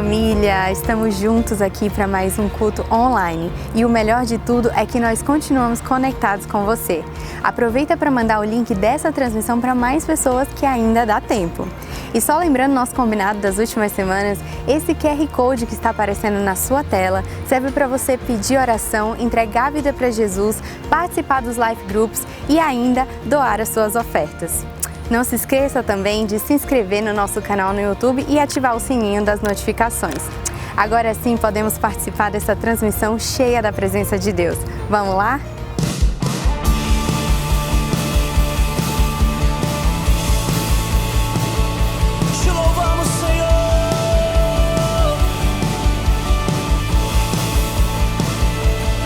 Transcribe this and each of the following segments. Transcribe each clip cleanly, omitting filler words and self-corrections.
família! Estamos juntos aqui para mais um culto online e o melhor de tudo é que nós continuamos conectados com você. Aproveita para mandar o link dessa transmissão para mais pessoas que ainda dá tempo. E só lembrando nosso combinado das últimas semanas, esse QR Code que está aparecendo na sua tela serve para você pedir oração, entregar a vida para Jesus, participar dos life groups e ainda doar as suas ofertas. Não se esqueça também de se inscrever no nosso canal no YouTube e ativar o sininho das notificações. Agora sim podemos participar dessa transmissão cheia da presença de Deus. Vamos lá? Te louvamos, Senhor.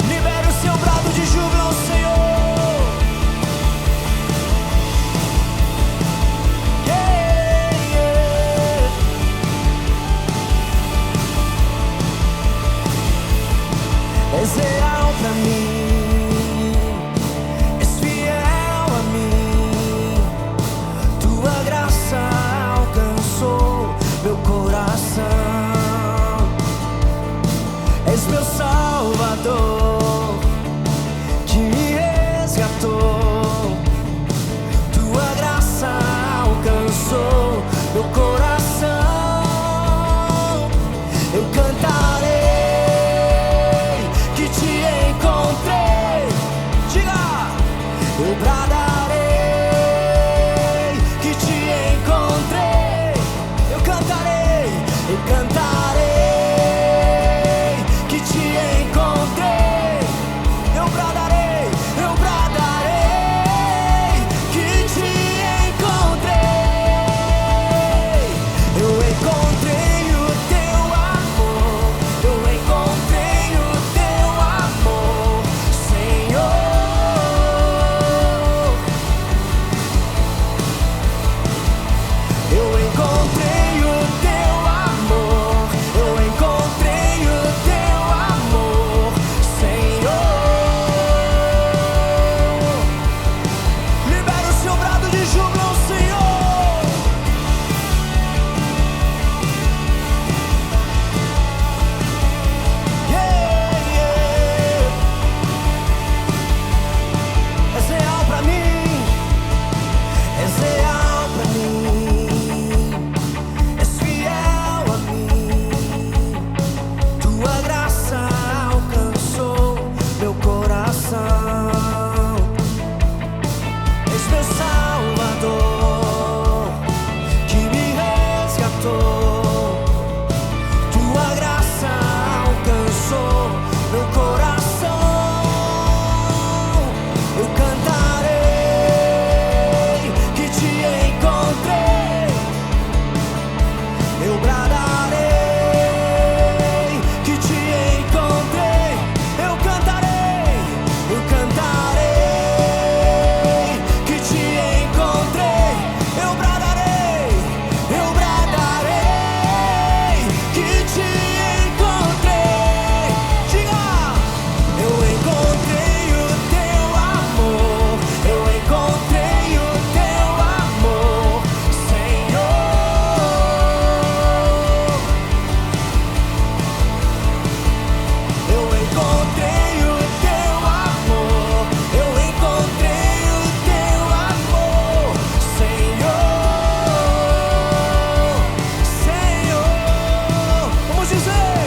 Libere o seu brado de júbilo ao Senhor. És real pra mim, és fiel a mim. Tua graça alcançou meu coração. És meu Salvador, que me resgatou. Tua graça alcançou meu coração. Eu cantarei que te encontrei. Diga! Eu bradarei que te encontrei. Eu cantarei que te encontrei. Eu bradarei que te encontrei. Eu encontrei o teu amor. Eu encontrei o teu amor, Senhor. Eu encontrei o teu amor. Eu encontrei o teu amor, Senhor. Libera o seu brado de júbilo ao Senhor. Yeah, yeah. És real pra mim. És real pra mim. És fiel a mim. Tua graça alcançou meu coração. És meu Salvador, que me resgatou. Tua graça alcançou meu coração. Eu cantarei que te encontrei. Eu bradarei que te encontrei. Eu cantarei que te encontrei. Eu bradarei que te encontrei. Diga! Eu encontrei o teu amor. Eu encontrei o teu amor, Senhor. Eu encontrei o teu amor. Eu encontrei o teu amor, Senhor. Senhor, vamos dizer: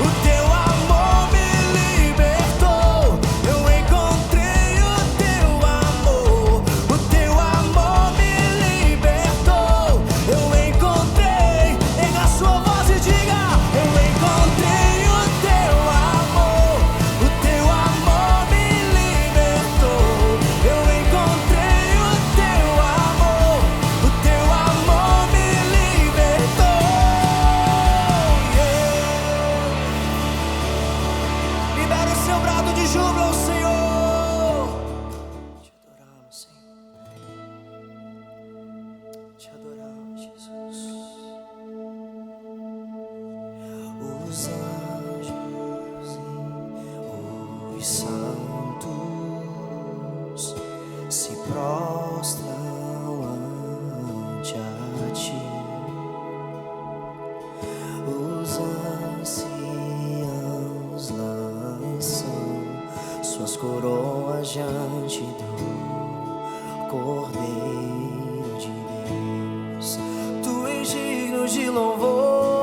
o teu amor me libertou. Eu encontrei o teu amor. O teu amor me libertou. Eu encontrei. Erga a sua voz e diga: eu encontrei o teu amor. O teu amor me libertou. Eu encontrei o teu amor. O teu amor me libertou. Yeah. Libera o seu brado de júbilo ao Senhor. Te adoramos, Senhor. Te adoramos, Jesus. Os anjos e os santos se prostram ante a ti. Os anjos suas coroas diante do Cordeiro de Deus. Tu és digno de louvor,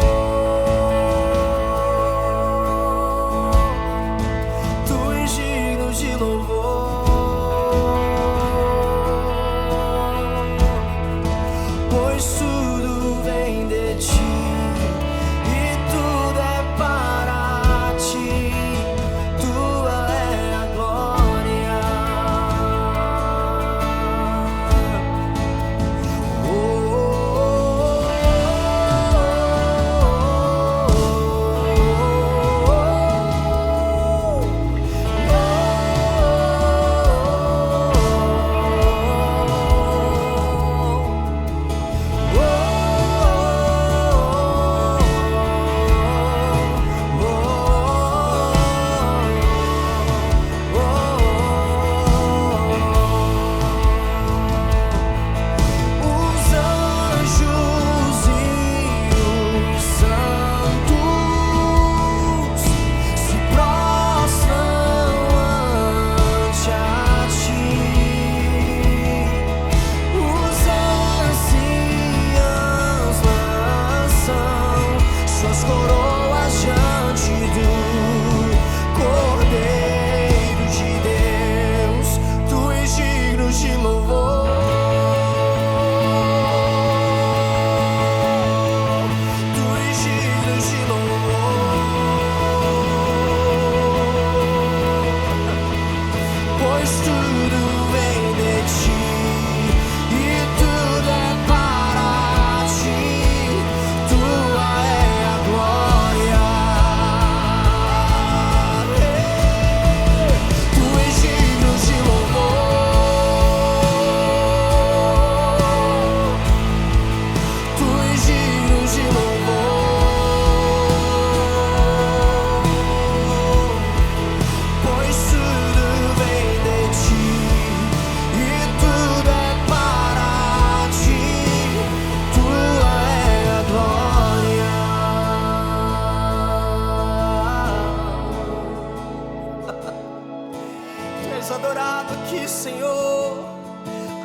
tu és digno de louvor, pois tudo vem de ti. Adorado aqui, Senhor,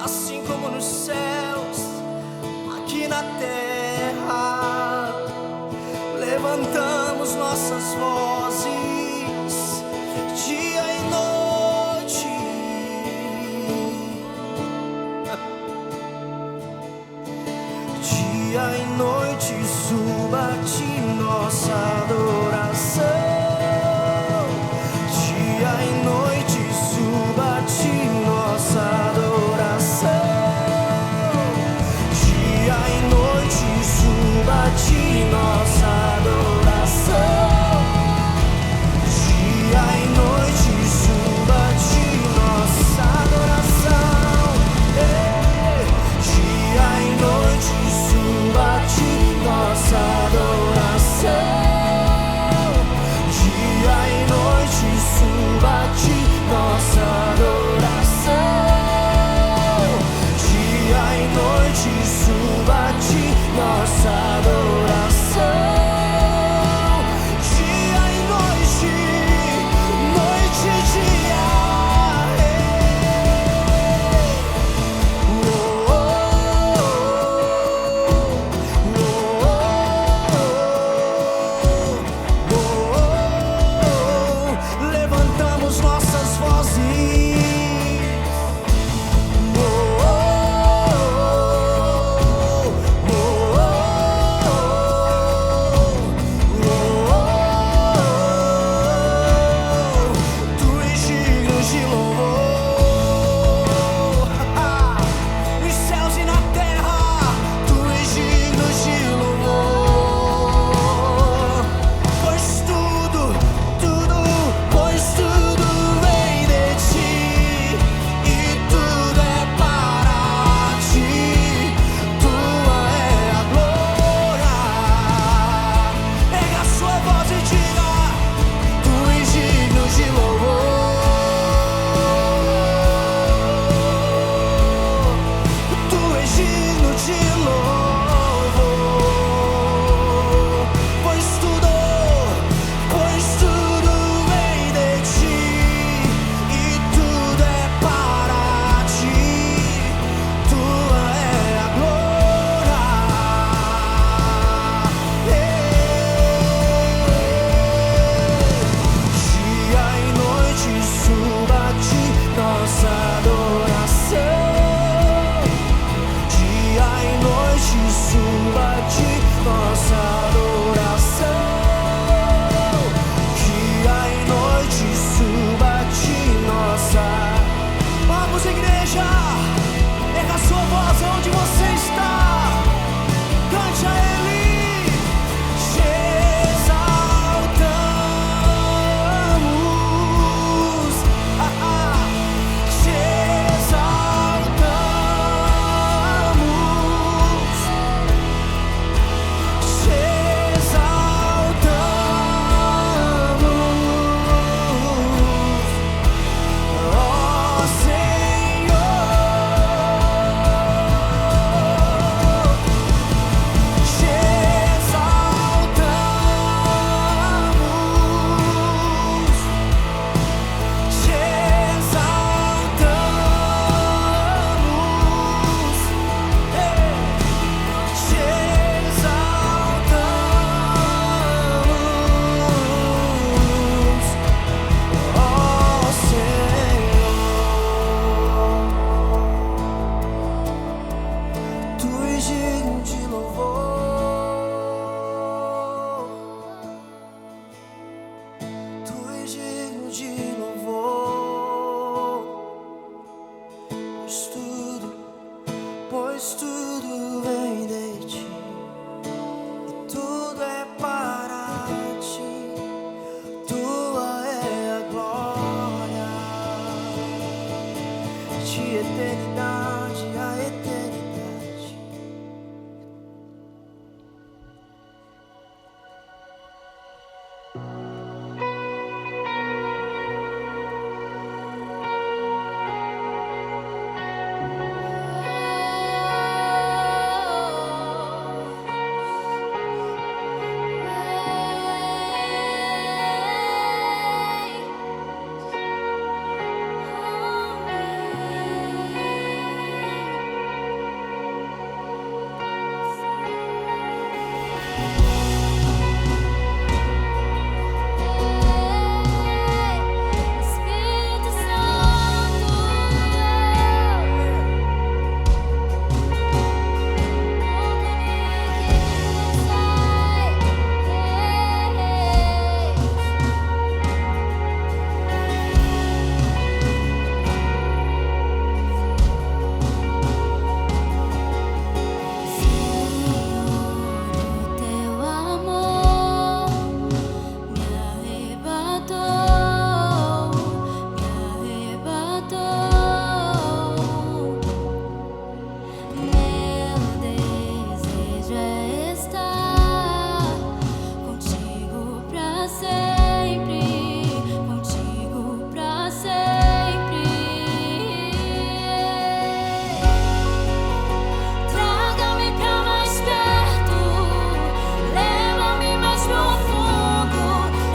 assim como nos céus, aqui na terra. Levantamos nossas vozes dia e noite, dia e noite suba a ti nossa adoração. Dia e noite suba a ti nossa adoração. Dia e noite suba a ti nossa adoração. de louvor, pois tudo vem de ti e tudo é para ti, tua é a glória, de eternidade a eternidade.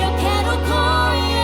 Eu quero conhecer.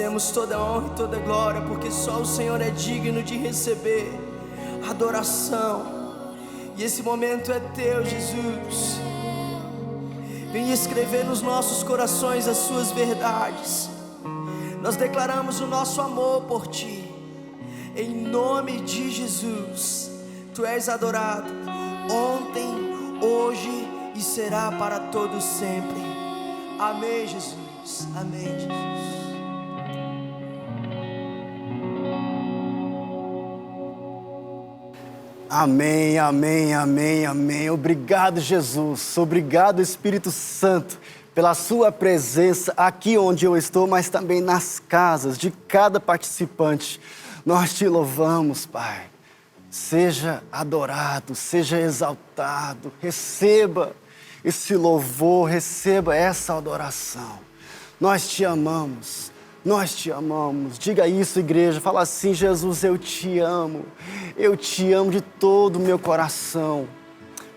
demos toda a honra e toda a glória, porque só o Senhor é digno de receber adoração. E esse momento é teu, Jesus. Vem escrever nos nossos corações as suas verdades. Nós declaramos o nosso amor por Ti. Em nome de Jesus, Tu és adorado ontem, hoje e será para todos sempre. Amém, Jesus. Amém, Jesus. Amém, amém, amém, amém. Obrigado, Jesus. Obrigado, Espírito Santo, pela sua presença aqui onde eu estou, mas também nas casas de cada participante. Nós te louvamos, Pai. Seja adorado, seja exaltado. Receba esse louvor, receba essa adoração. Nós te amamos. Nós te amamos. Diga isso, igreja. Fala assim: Jesus, eu te amo. Eu te amo de todo o meu coração.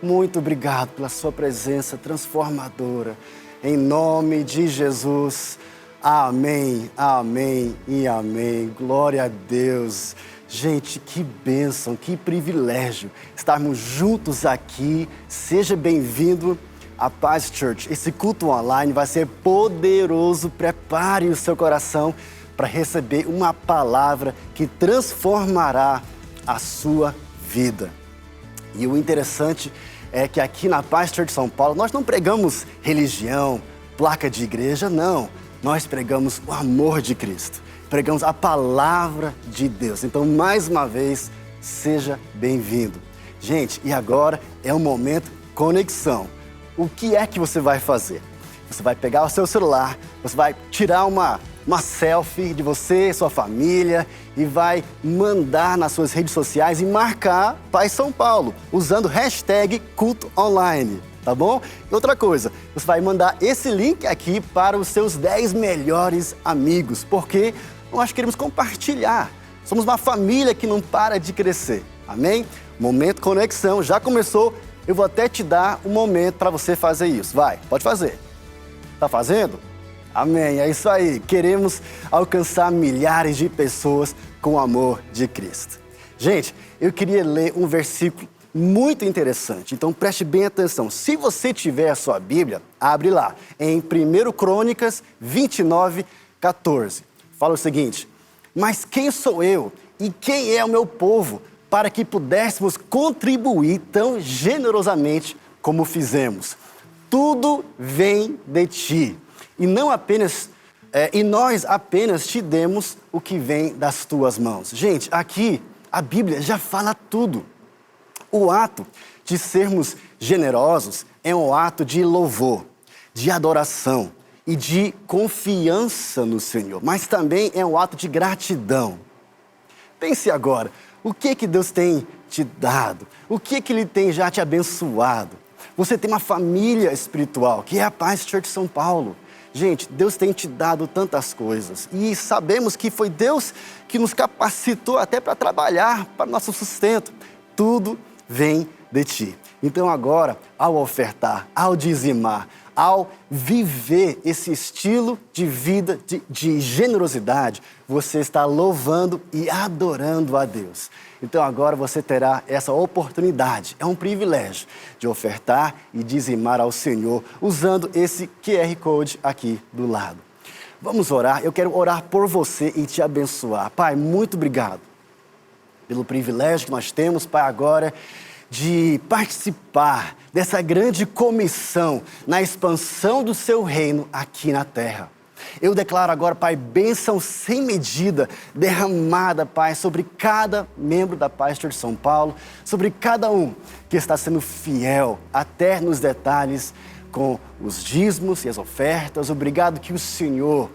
Muito obrigado pela sua presença transformadora. Em nome de Jesus. Amém, amém e amém. Glória a Deus. Gente, que bênção, que privilégio estarmos juntos aqui. Seja bem-vindo à Paz Church. Esse culto online vai ser poderoso. Prepare o seu coração para receber uma palavra que transformará a sua vida. E o interessante é que aqui na Paz Church São Paulo, nós não pregamos religião, placa de igreja, não. Nós pregamos o amor de Cristo. Pregamos a palavra de Deus. Então, mais uma vez, seja bem-vindo. Gente, e agora é o momento conexão. O que é que você vai fazer? Você vai pegar o seu celular, você vai tirar uma selfie de você e sua família e vai mandar nas suas redes sociais e marcar Paz São Paulo, usando o hashtag culto online, tá bom? E outra coisa, você vai mandar esse link aqui para os seus 10 melhores amigos, porque nós queremos compartilhar. Somos uma família que não para de crescer, amém? Momento conexão, já começou. Eu vou até te dar um momento para você fazer isso. Vai, pode fazer. Tá fazendo? Amém, é isso aí. Queremos alcançar milhares de pessoas com o amor de Cristo. Gente, eu queria ler um versículo muito interessante. Então preste bem atenção. Se você tiver a sua Bíblia, abre lá. Em 1 Crônicas 29, 14. Fala o seguinte: mas quem sou eu e quem é o meu povo para que pudéssemos contribuir tão generosamente como fizemos? Tudo vem de ti, e nós apenas te demos o que vem das tuas mãos. Gente, aqui a Bíblia já fala tudo. O ato de sermos generosos é um ato de louvor, de adoração e de confiança no Senhor, mas também é um ato de gratidão. Pense agora, o que Deus tem te dado? O que Ele tem já te abençoado? Você tem uma família espiritual, que é a Paz Church São Paulo. Gente, Deus tem te dado tantas coisas. E sabemos que foi Deus que nos capacitou até para trabalhar, para nosso sustento. Tudo vem de ti. Então agora, ao ofertar, ao dizimar, ao viver esse estilo de vida de generosidade, você está louvando e adorando a Deus. Então agora você terá essa oportunidade, é um privilégio de ofertar e dizimar ao Senhor usando esse QR Code aqui do lado. Vamos orar, eu quero orar por você e te abençoar. Pai, muito obrigado pelo privilégio que nós temos, Pai, agora de participar dessa grande comissão na expansão do seu reino aqui na terra. Eu declaro agora, Pai, bênção sem medida derramada, Pai, sobre cada membro da Paz Church São Paulo, sobre cada um que está sendo fiel até nos detalhes com os dízimos e as ofertas. Obrigado que o Senhor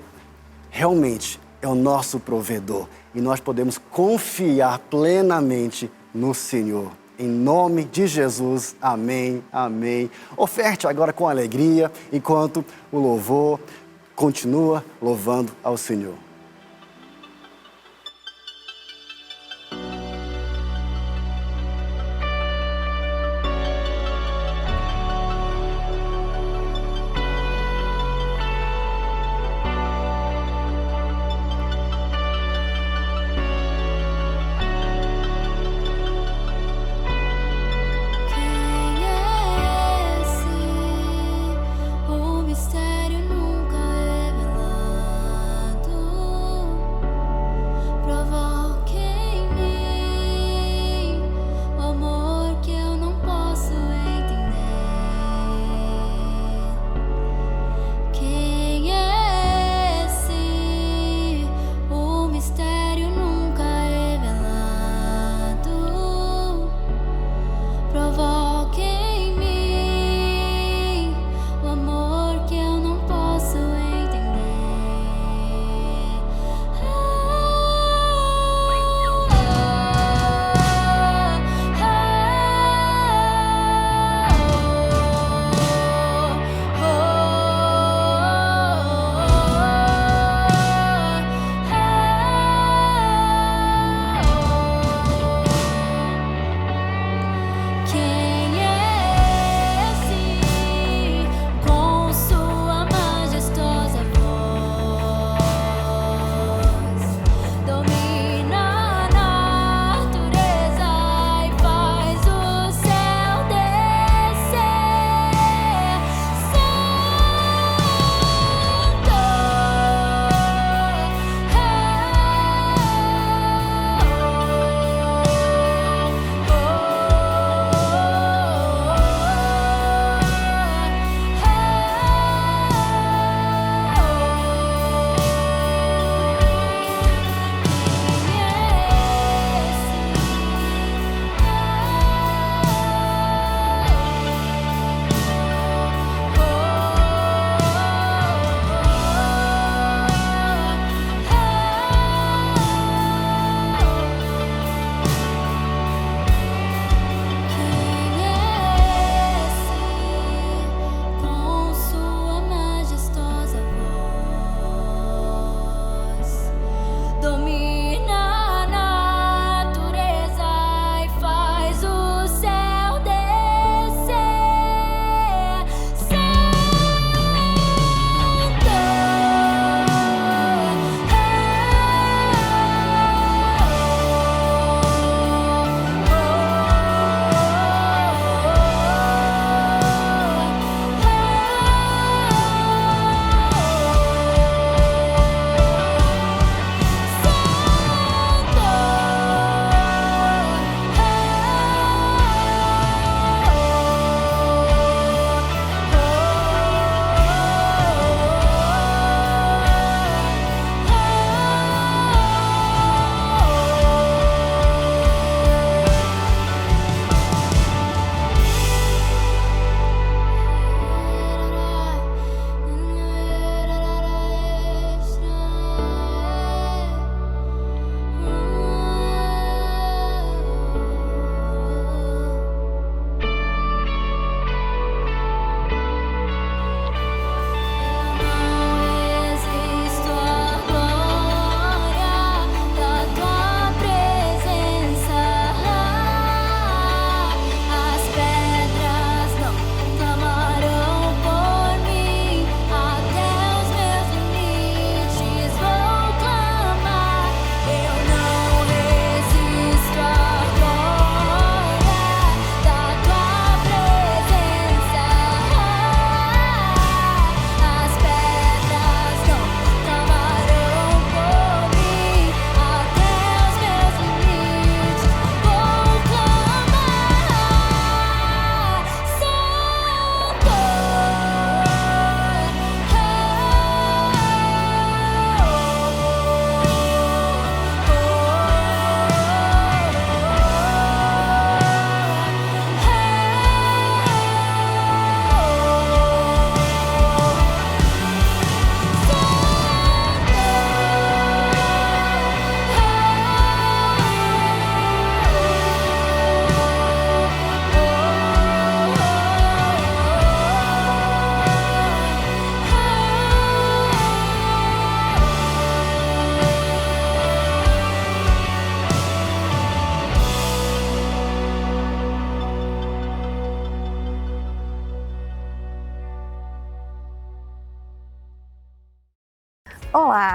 realmente é o nosso provedor e nós podemos confiar plenamente no Senhor. Em nome de Jesus, amém, amém. Oferte agora com alegria, enquanto o louvor continua louvando ao Senhor.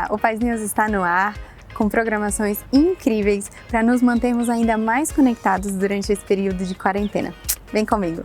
Olá, o Paz News está no ar com programações incríveis para nos mantermos ainda mais conectados durante esse período de quarentena. Vem comigo!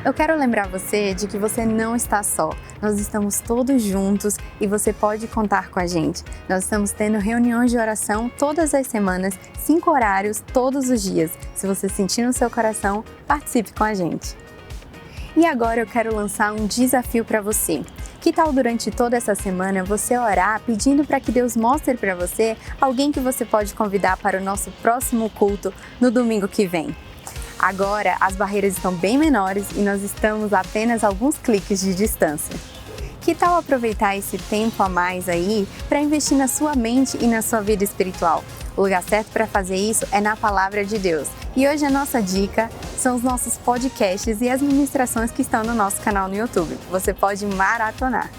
Eu quero lembrar você de que você não está só. Nós estamos todos juntos e você pode contar com a gente. Nós estamos tendo reuniões de oração todas as semanas, 5 horários todos os dias. Se você sentir no seu coração, participe com a gente. E agora eu quero lançar um desafio para você. Que tal durante toda essa semana você orar pedindo para que Deus mostre para você alguém que você pode convidar para o nosso próximo culto no domingo que vem? Agora, as barreiras estão bem menores e nós estamos a apenas alguns cliques de distância. Que tal aproveitar esse tempo a mais aí para investir na sua mente e na sua vida espiritual? O lugar certo para fazer isso é na Palavra de Deus. E hoje a nossa dica são os nossos podcasts e as ministrações que estão no nosso canal no YouTube. Você pode maratonar.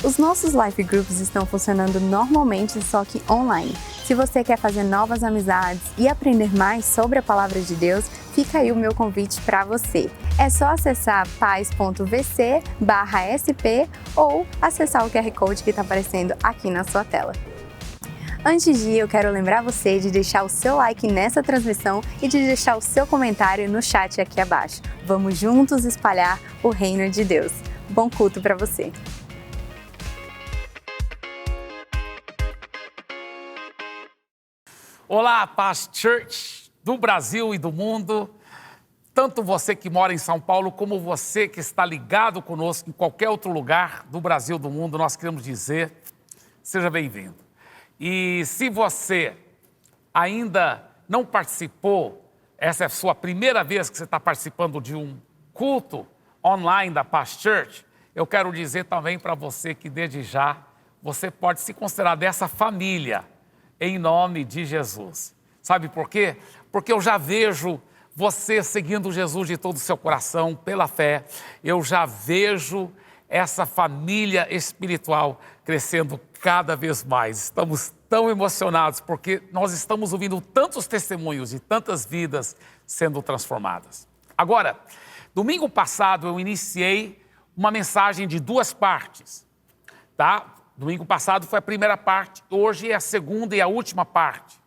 Os nossos life groups estão funcionando normalmente, só que online. Se você quer fazer novas amizades e aprender mais sobre a Palavra de Deus, fica aí o meu convite para você. É só acessar paz.vc/sp ou acessar o QR Code que está aparecendo aqui na sua tela. Antes de ir, eu quero lembrar você de deixar o seu like nessa transmissão e de deixar o seu comentário no chat aqui abaixo. Vamos juntos espalhar o reino de Deus. Bom culto para você! Olá, Paz Church do Brasil e do mundo, tanto você que mora em São Paulo como você que está ligado conosco em qualquer outro lugar do Brasil, do mundo, nós queremos dizer, seja bem-vindo. E se você ainda não participou, essa é a sua primeira vez que você está participando de um culto online da Paz Church, eu quero dizer também para você que desde já você pode se considerar dessa família, em nome de Jesus. Sabe por quê? Porque eu já vejo você seguindo Jesus de todo o seu coração, pela fé. Eu já vejo essa família espiritual crescendo cada vez mais. Estamos tão emocionados porque nós estamos ouvindo tantos testemunhos de tantas vidas sendo transformadas. Agora, domingo passado eu iniciei uma mensagem de 2 partes, tá? Domingo passado foi a primeira parte, hoje é a segunda e a última parte.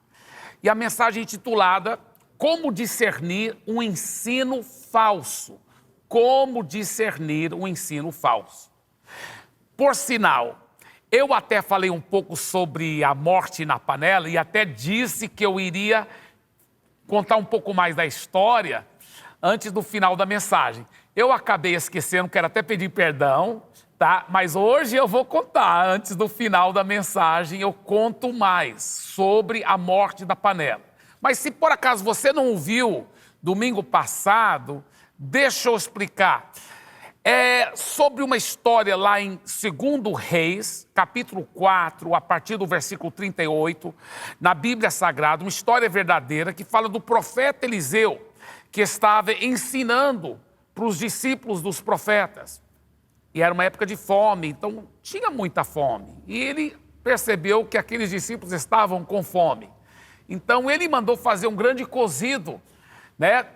E a mensagem intitulada Como discernir um ensino falso. Como discernir um ensino falso. Por sinal, eu até falei um pouco sobre a morte na panela e até disse que eu iria contar um pouco mais da história antes do final da mensagem. Eu acabei esquecendo, quero até pedir perdão, tá? Mas hoje eu vou contar, antes do final da mensagem, eu conto mais sobre a morte da panela. Mas se por acaso você não ouviu domingo passado, deixa eu explicar. É sobre uma história lá em 2 Reis, capítulo 4, a partir do versículo 38, na Bíblia Sagrada, uma história verdadeira que fala do profeta Eliseu, que estava ensinando para os discípulos dos profetas. E era uma época de fome, então tinha muita fome. E ele percebeu que aqueles discípulos estavam com fome. Então ele mandou fazer um grande cozido, né?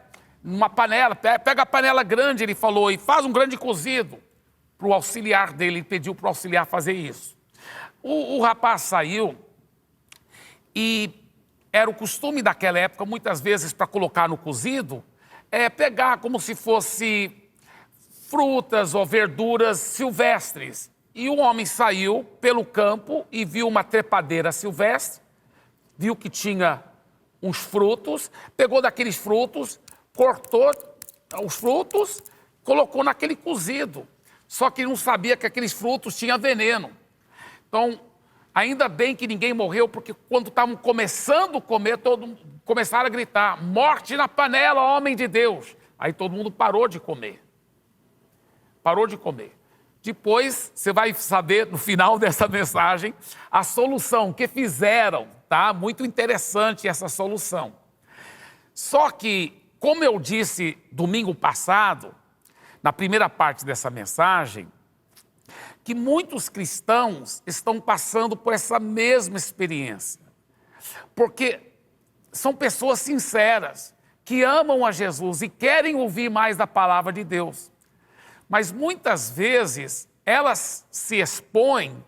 Numa panela, pega a panela grande, ele falou, e faz um grande cozido. Para o auxiliar dele, ele pediu para o auxiliar fazer isso. O rapaz saiu e era o costume daquela época, muitas vezes, para colocar no cozido, pegar como se fosse frutas ou verduras silvestres. E o homem saiu pelo campo e viu uma trepadeira silvestre, viu que tinha uns frutos, pegou daqueles frutos, cortou os frutos, colocou naquele cozido. Só que não sabia que aqueles frutos tinham veneno. Então, ainda bem que ninguém morreu, porque quando estavam começando a comer, começaram a gritar, morte na panela, homem de Deus. Aí todo mundo parou de comer. Parou de comer. Depois, você vai saber, no final dessa mensagem, a solução que fizeram, tá? Muito interessante essa solução. Só que, como eu disse domingo passado, na primeira parte dessa mensagem, que muitos cristãos estão passando por essa mesma experiência. Porque são pessoas sinceras, que amam a Jesus e querem ouvir mais da palavra de Deus. Mas muitas vezes elas se expõem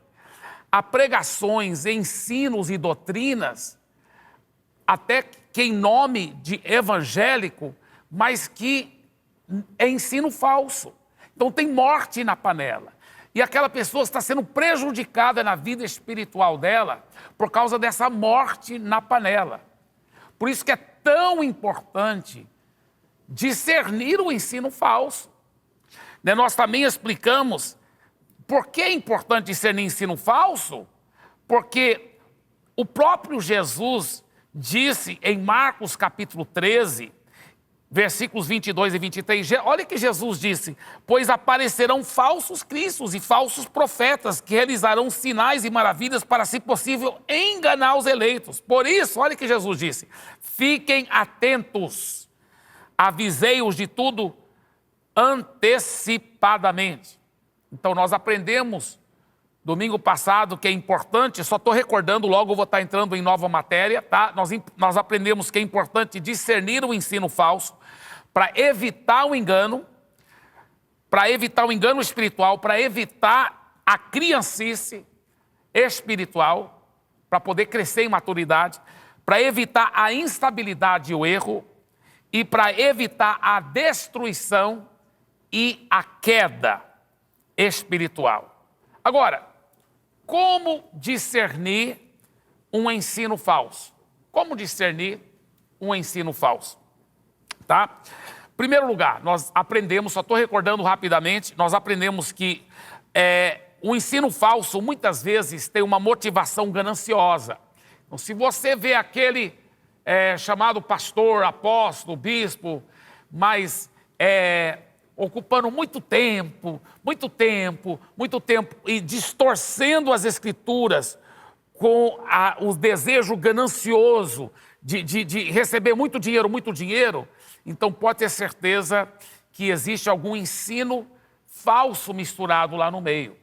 a pregações, ensinos e doutrinas, até que em nome de evangélico, mas que é ensino falso. Então tem morte na panela. E aquela pessoa está sendo prejudicada na vida espiritual dela por causa dessa morte na panela. Por isso que é tão importante discernir o ensino falso. Nós também explicamos por que é importante discernir ensino falso, porque o próprio Jesus disse em Marcos capítulo 13, versículos 22 e 23, olha que Jesus disse: pois aparecerão falsos cristos e falsos profetas que realizarão sinais e maravilhas para, se possível, enganar os eleitos. Por isso, olha que Jesus disse: fiquem atentos, avisei-os de tudo antecipadamente. Então nós aprendemos domingo passado que é importante, só estou recordando, logo eu vou estar entrando em nova matéria, tá? Nós aprendemos que é importante discernir o ensino falso para evitar o engano espiritual, para evitar a criancice espiritual, para poder crescer em maturidade, para evitar a instabilidade e o erro, e para evitar a destruição e a queda espiritual. Agora, como discernir um ensino falso? Como discernir um ensino falso? Tá? Em primeiro lugar, nós aprendemos, só estou recordando rapidamente, nós aprendemos que o ensino falso muitas vezes tem uma motivação gananciosa. Então, se você vê aquele chamado pastor, apóstolo, bispo, mas ocupando muito tempo e distorcendo as escrituras com o desejo ganancioso de receber muito dinheiro, então pode ter certeza que existe algum ensino falso misturado lá no meio.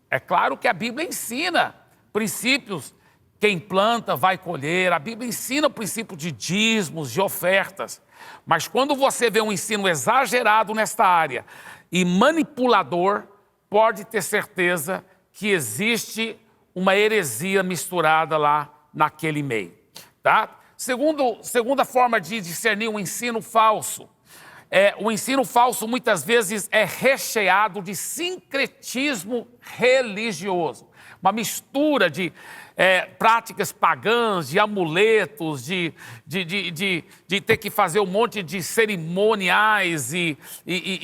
É claro que a Bíblia ensina princípios, quem planta vai colher, a Bíblia ensina o princípio de dízimos, de ofertas. Mas quando você vê um ensino exagerado nesta área e manipulador, pode ter certeza que existe uma heresia misturada lá naquele meio. Tá? Segunda forma de discernir o ensino falso. O ensino falso muitas vezes é recheado de sincretismo religioso. Uma mistura de práticas pagãs, de amuletos, de ter que fazer um monte de cerimoniais e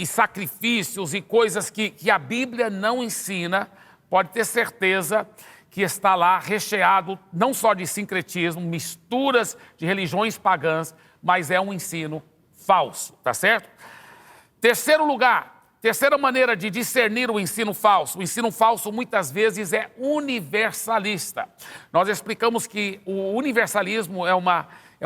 sacrifícios e coisas que a Bíblia não ensina. Pode ter certeza que está lá recheado não só de sincretismo, misturas de religiões pagãs, mas é um ensino falso, tá certo? Terceira maneira de discernir o ensino falso muitas vezes é universalista. Nós explicamos que o universalismo é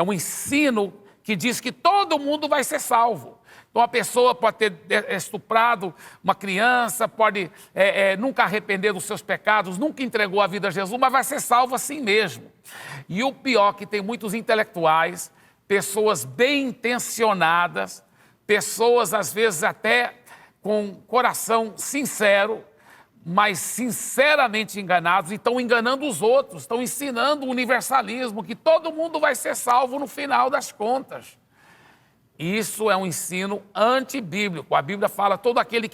um ensino que diz que todo mundo vai ser salvo. Então a pessoa pode ter estuprado uma criança, pode nunca arrepender dos seus pecados, nunca entregou a vida a Jesus, mas vai ser salvo assim mesmo. E o pior que tem muitos intelectuais, pessoas bem intencionadas, pessoas às vezes até com coração sincero, mas sinceramente enganados, e estão enganando os outros, estão ensinando o universalismo, que todo mundo vai ser salvo no final das contas. Isso é um ensino antibíblico. A Bíblia fala: todo aquele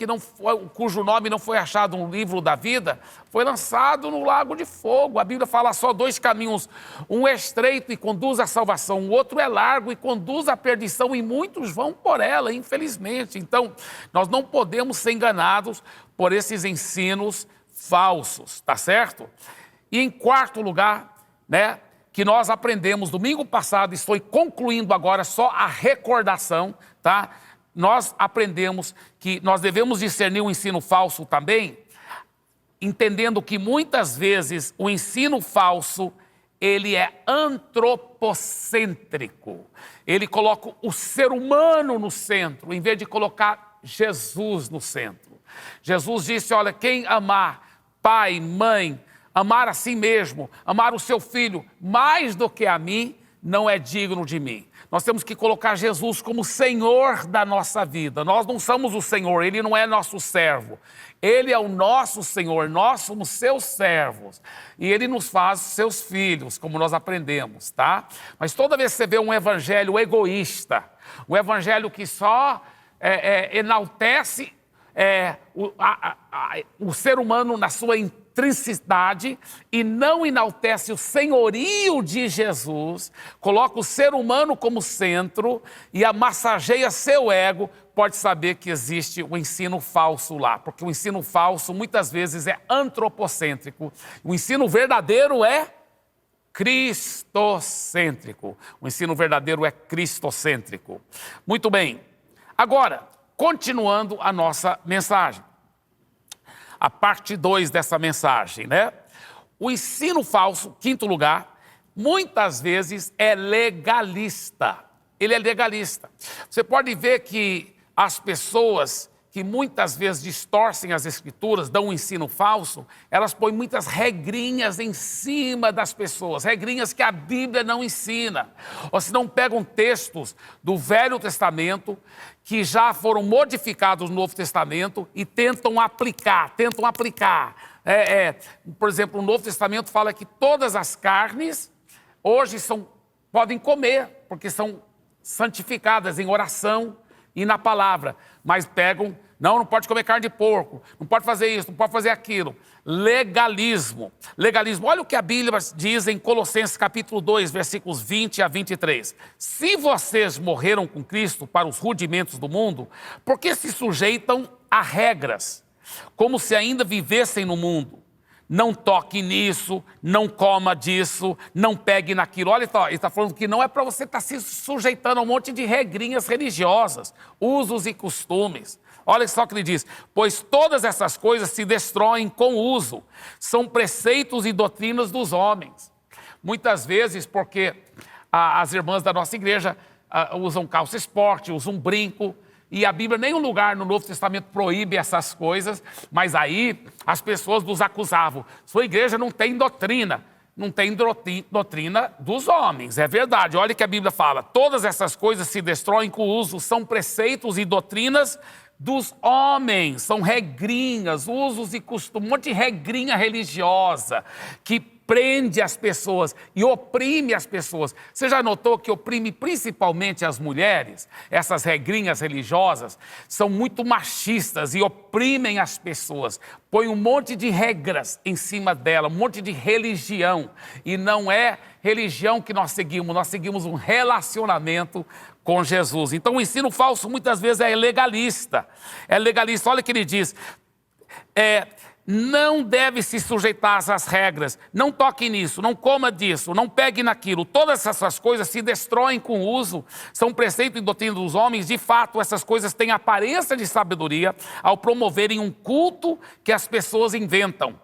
cujo nome não foi achado no livro da vida, foi lançado no lago de fogo. A Bíblia fala: só dois caminhos, um é estreito e conduz à salvação, o outro é largo e conduz à perdição, e muitos vão por ela, infelizmente. Então, nós não podemos ser enganados por esses ensinos falsos, tá certo? E em quarto lugar, que nós aprendemos domingo passado, estou concluindo agora só a recordação, tá? Nós aprendemos que nós devemos discernir o ensino falso também, entendendo que muitas vezes o ensino falso, ele é antropocêntrico. Ele coloca o ser humano no centro, em vez de colocar Jesus no centro. Jesus disse, olha, quem amar pai, mãe, amar a si mesmo, amar o seu filho mais do que a mim, não é digno de mim. Nós temos que colocar Jesus como Senhor da nossa vida. Nós não somos o Senhor, Ele não é nosso servo. Ele é o nosso Senhor, nós somos seus servos. E Ele nos faz seus filhos, como nós aprendemos, tá? Mas toda vez que você vê um evangelho egoísta, um evangelho que só enaltece o ser humano na sua intricidade e não enaltece o senhorio de Jesus, coloca o ser humano como centro e massageia seu ego, pode saber que existe um ensino falso lá, porque o ensino falso muitas vezes é antropocêntrico, o ensino verdadeiro é cristocêntrico. O ensino verdadeiro é cristocêntrico. Muito bem. Agora, continuando a nossa mensagem. A parte 2 dessa mensagem, né? O ensino falso, quinto lugar, muitas vezes é legalista. Ele é legalista. Você pode ver que as pessoas que muitas vezes distorcem as escrituras, dão um ensino falso, elas põem muitas regrinhas em cima das pessoas, regrinhas que a Bíblia não ensina. Ou se não pegam textos do Velho Testamento que já foram modificados no Novo Testamento e tentam aplicar. Por exemplo, o Novo Testamento fala que todas as carnes hoje podem comer, porque são santificadas em oração e na palavra, mas pegam, não pode comer carne de porco, não pode fazer isso, não pode fazer aquilo. Legalismo. Olha o que a Bíblia diz em Colossenses capítulo 2, versículos 20 a 23. Se vocês morreram com Cristo para os rudimentos do mundo, por que se sujeitam a regras, como se ainda vivessem no mundo? Não toque nisso, não coma disso, não pegue naquilo. Olha, ele está falando que não é para você estar se sujeitando a um monte de regrinhas religiosas, usos e costumes. Olha só o que ele diz, pois todas essas coisas se destroem com o uso, são preceitos e doutrinas dos homens. Muitas vezes porque as irmãs da nossa igreja usam calça esporte, usam brinco, e a Bíblia, nenhum lugar no Novo Testamento proíbe essas coisas, mas aí as pessoas nos acusavam. Sua igreja não tem doutrina dos homens, é verdade. Olha que a Bíblia fala, todas essas coisas se destroem com o uso, são preceitos e doutrinas dos homens, são regrinhas, usos e costumes, um monte de regrinha religiosa que prende as pessoas e oprime as pessoas. Você já notou que oprime principalmente as mulheres? Essas regrinhas religiosas são muito machistas e oprimem as pessoas. Põe um monte de regras em cima dela, um monte de religião. E não é religião que nós seguimos um relacionamento com Jesus. Então o ensino falso muitas vezes é legalista. Olha o que ele diz. Não deve se sujeitar às regras, não toque nisso, não coma disso, não pegue naquilo. Todas essas coisas se destroem com o uso, são preceito e doutrina dos homens. De fato, essas coisas têm aparência de sabedoria ao promoverem um culto que as pessoas inventam.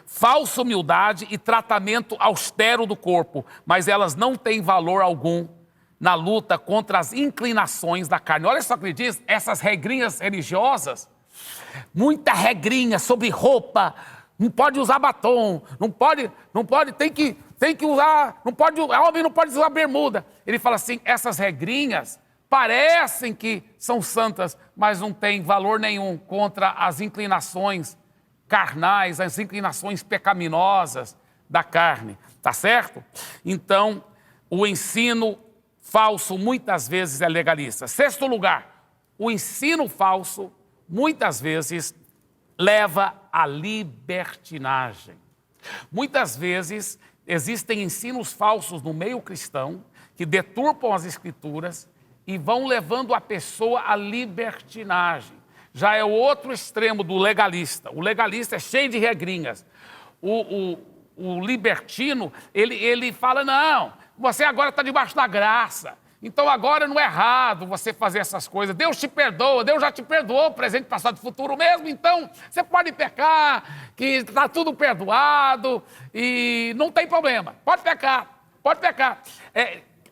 Falsa humildade e tratamento austero do corpo, mas elas não têm valor algum na luta contra as inclinações da carne. Olha só o que ele diz, essas regrinhas religiosas, muita regrinha sobre roupa, não pode usar batom, não pode, tem que usar, homem não pode usar bermuda. Ele fala assim, essas regrinhas parecem que são santas, mas não têm valor nenhum contra as inclinações carnais, as inclinações pecaminosas da carne, tá certo? Então, o ensino falso muitas vezes é legalista. Sexto lugar, o ensino falso muitas vezes leva à libertinagem. Muitas vezes existem ensinos falsos no meio cristão que deturpam as escrituras e vão levando a pessoa à libertinagem. Já é o outro extremo do legalista. O legalista é cheio de regrinhas. O libertino, ele fala, não, você agora está debaixo da graça. Então agora não é errado você fazer essas coisas. Deus te perdoa, Deus já te perdoou, presente, passado e futuro mesmo. Então você pode pecar, que está tudo perdoado e não tem problema. Pode pecar.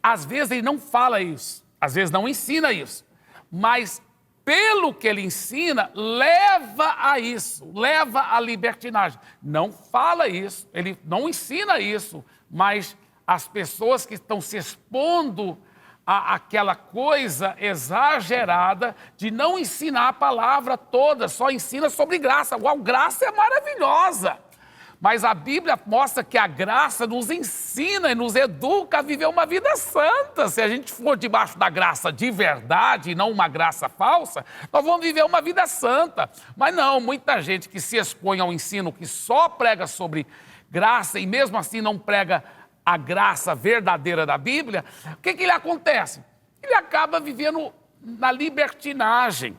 Às vezes ele não fala isso, às vezes não ensina isso. Mas pelo que ele ensina, leva a isso, leva à libertinagem. Não fala isso, ele não ensina isso, mas as pessoas que estão se expondo àquela coisa exagerada de não ensinar a palavra toda, só ensina sobre graça. Uau, graça é maravilhosa. Mas a Bíblia mostra que a graça nos ensina e nos educa a viver uma vida santa. Se a gente for debaixo da graça de verdade e não uma graça falsa, nós vamos viver uma vida santa. Mas não, muita gente que se expõe ao ensino que só prega sobre graça e mesmo assim não prega a graça verdadeira da Bíblia, o que lhe acontece? Ele acaba vivendo na libertinagem.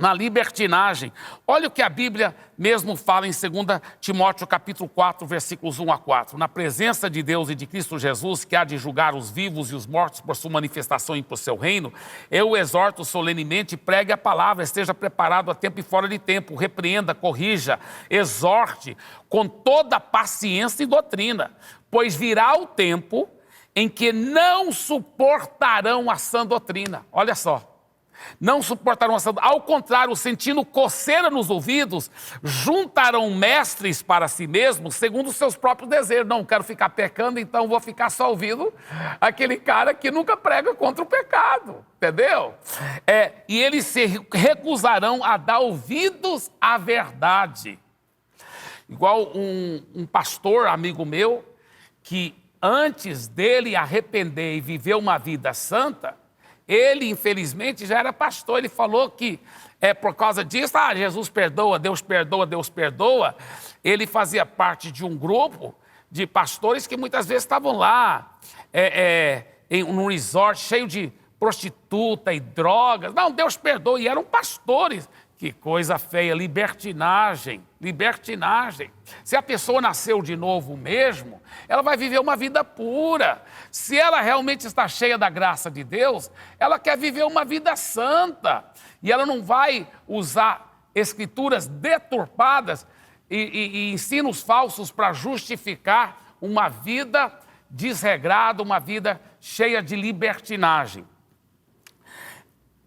Na libertinagem. Olha o que a Bíblia mesmo fala em 2 Timóteo capítulo 4, versículos 1 a 4. Na presença de Deus e de Cristo Jesus, que há de julgar os vivos e os mortos por sua manifestação e por seu reino, eu o exorto solenemente, pregue a palavra, esteja preparado a tempo e fora de tempo, repreenda, corrija, exorte com toda paciência e doutrina, pois virá o tempo em que não suportarão a sã doutrina. Olha só. Não suportarão a sã doutrina. Ao contrário, sentindo coceira nos ouvidos, juntarão mestres para si mesmos, segundo os seus próprios desejos. Não quero ficar pecando, então vou ficar só ouvindo aquele cara que nunca prega contra o pecado. Entendeu? E eles se recusarão a dar ouvidos à verdade. Igual um pastor, amigo meu, que antes dele arrepender e viver uma vida santa, ele, infelizmente, já era pastor. Ele falou que, por causa disso, Jesus perdoa, Deus perdoa, Deus perdoa. Ele fazia parte de um grupo de pastores que muitas vezes estavam lá, em um resort cheio de prostituta e drogas. Não, Deus perdoa. E eram pastores. Que coisa feia, libertinagem, libertinagem. Se a pessoa nasceu de novo mesmo, ela vai viver uma vida pura. Se ela realmente está cheia da graça de Deus, ela quer viver uma vida santa. E ela não vai usar escrituras deturpadas e ensinos falsos para justificar uma vida desregrada, uma vida cheia de libertinagem.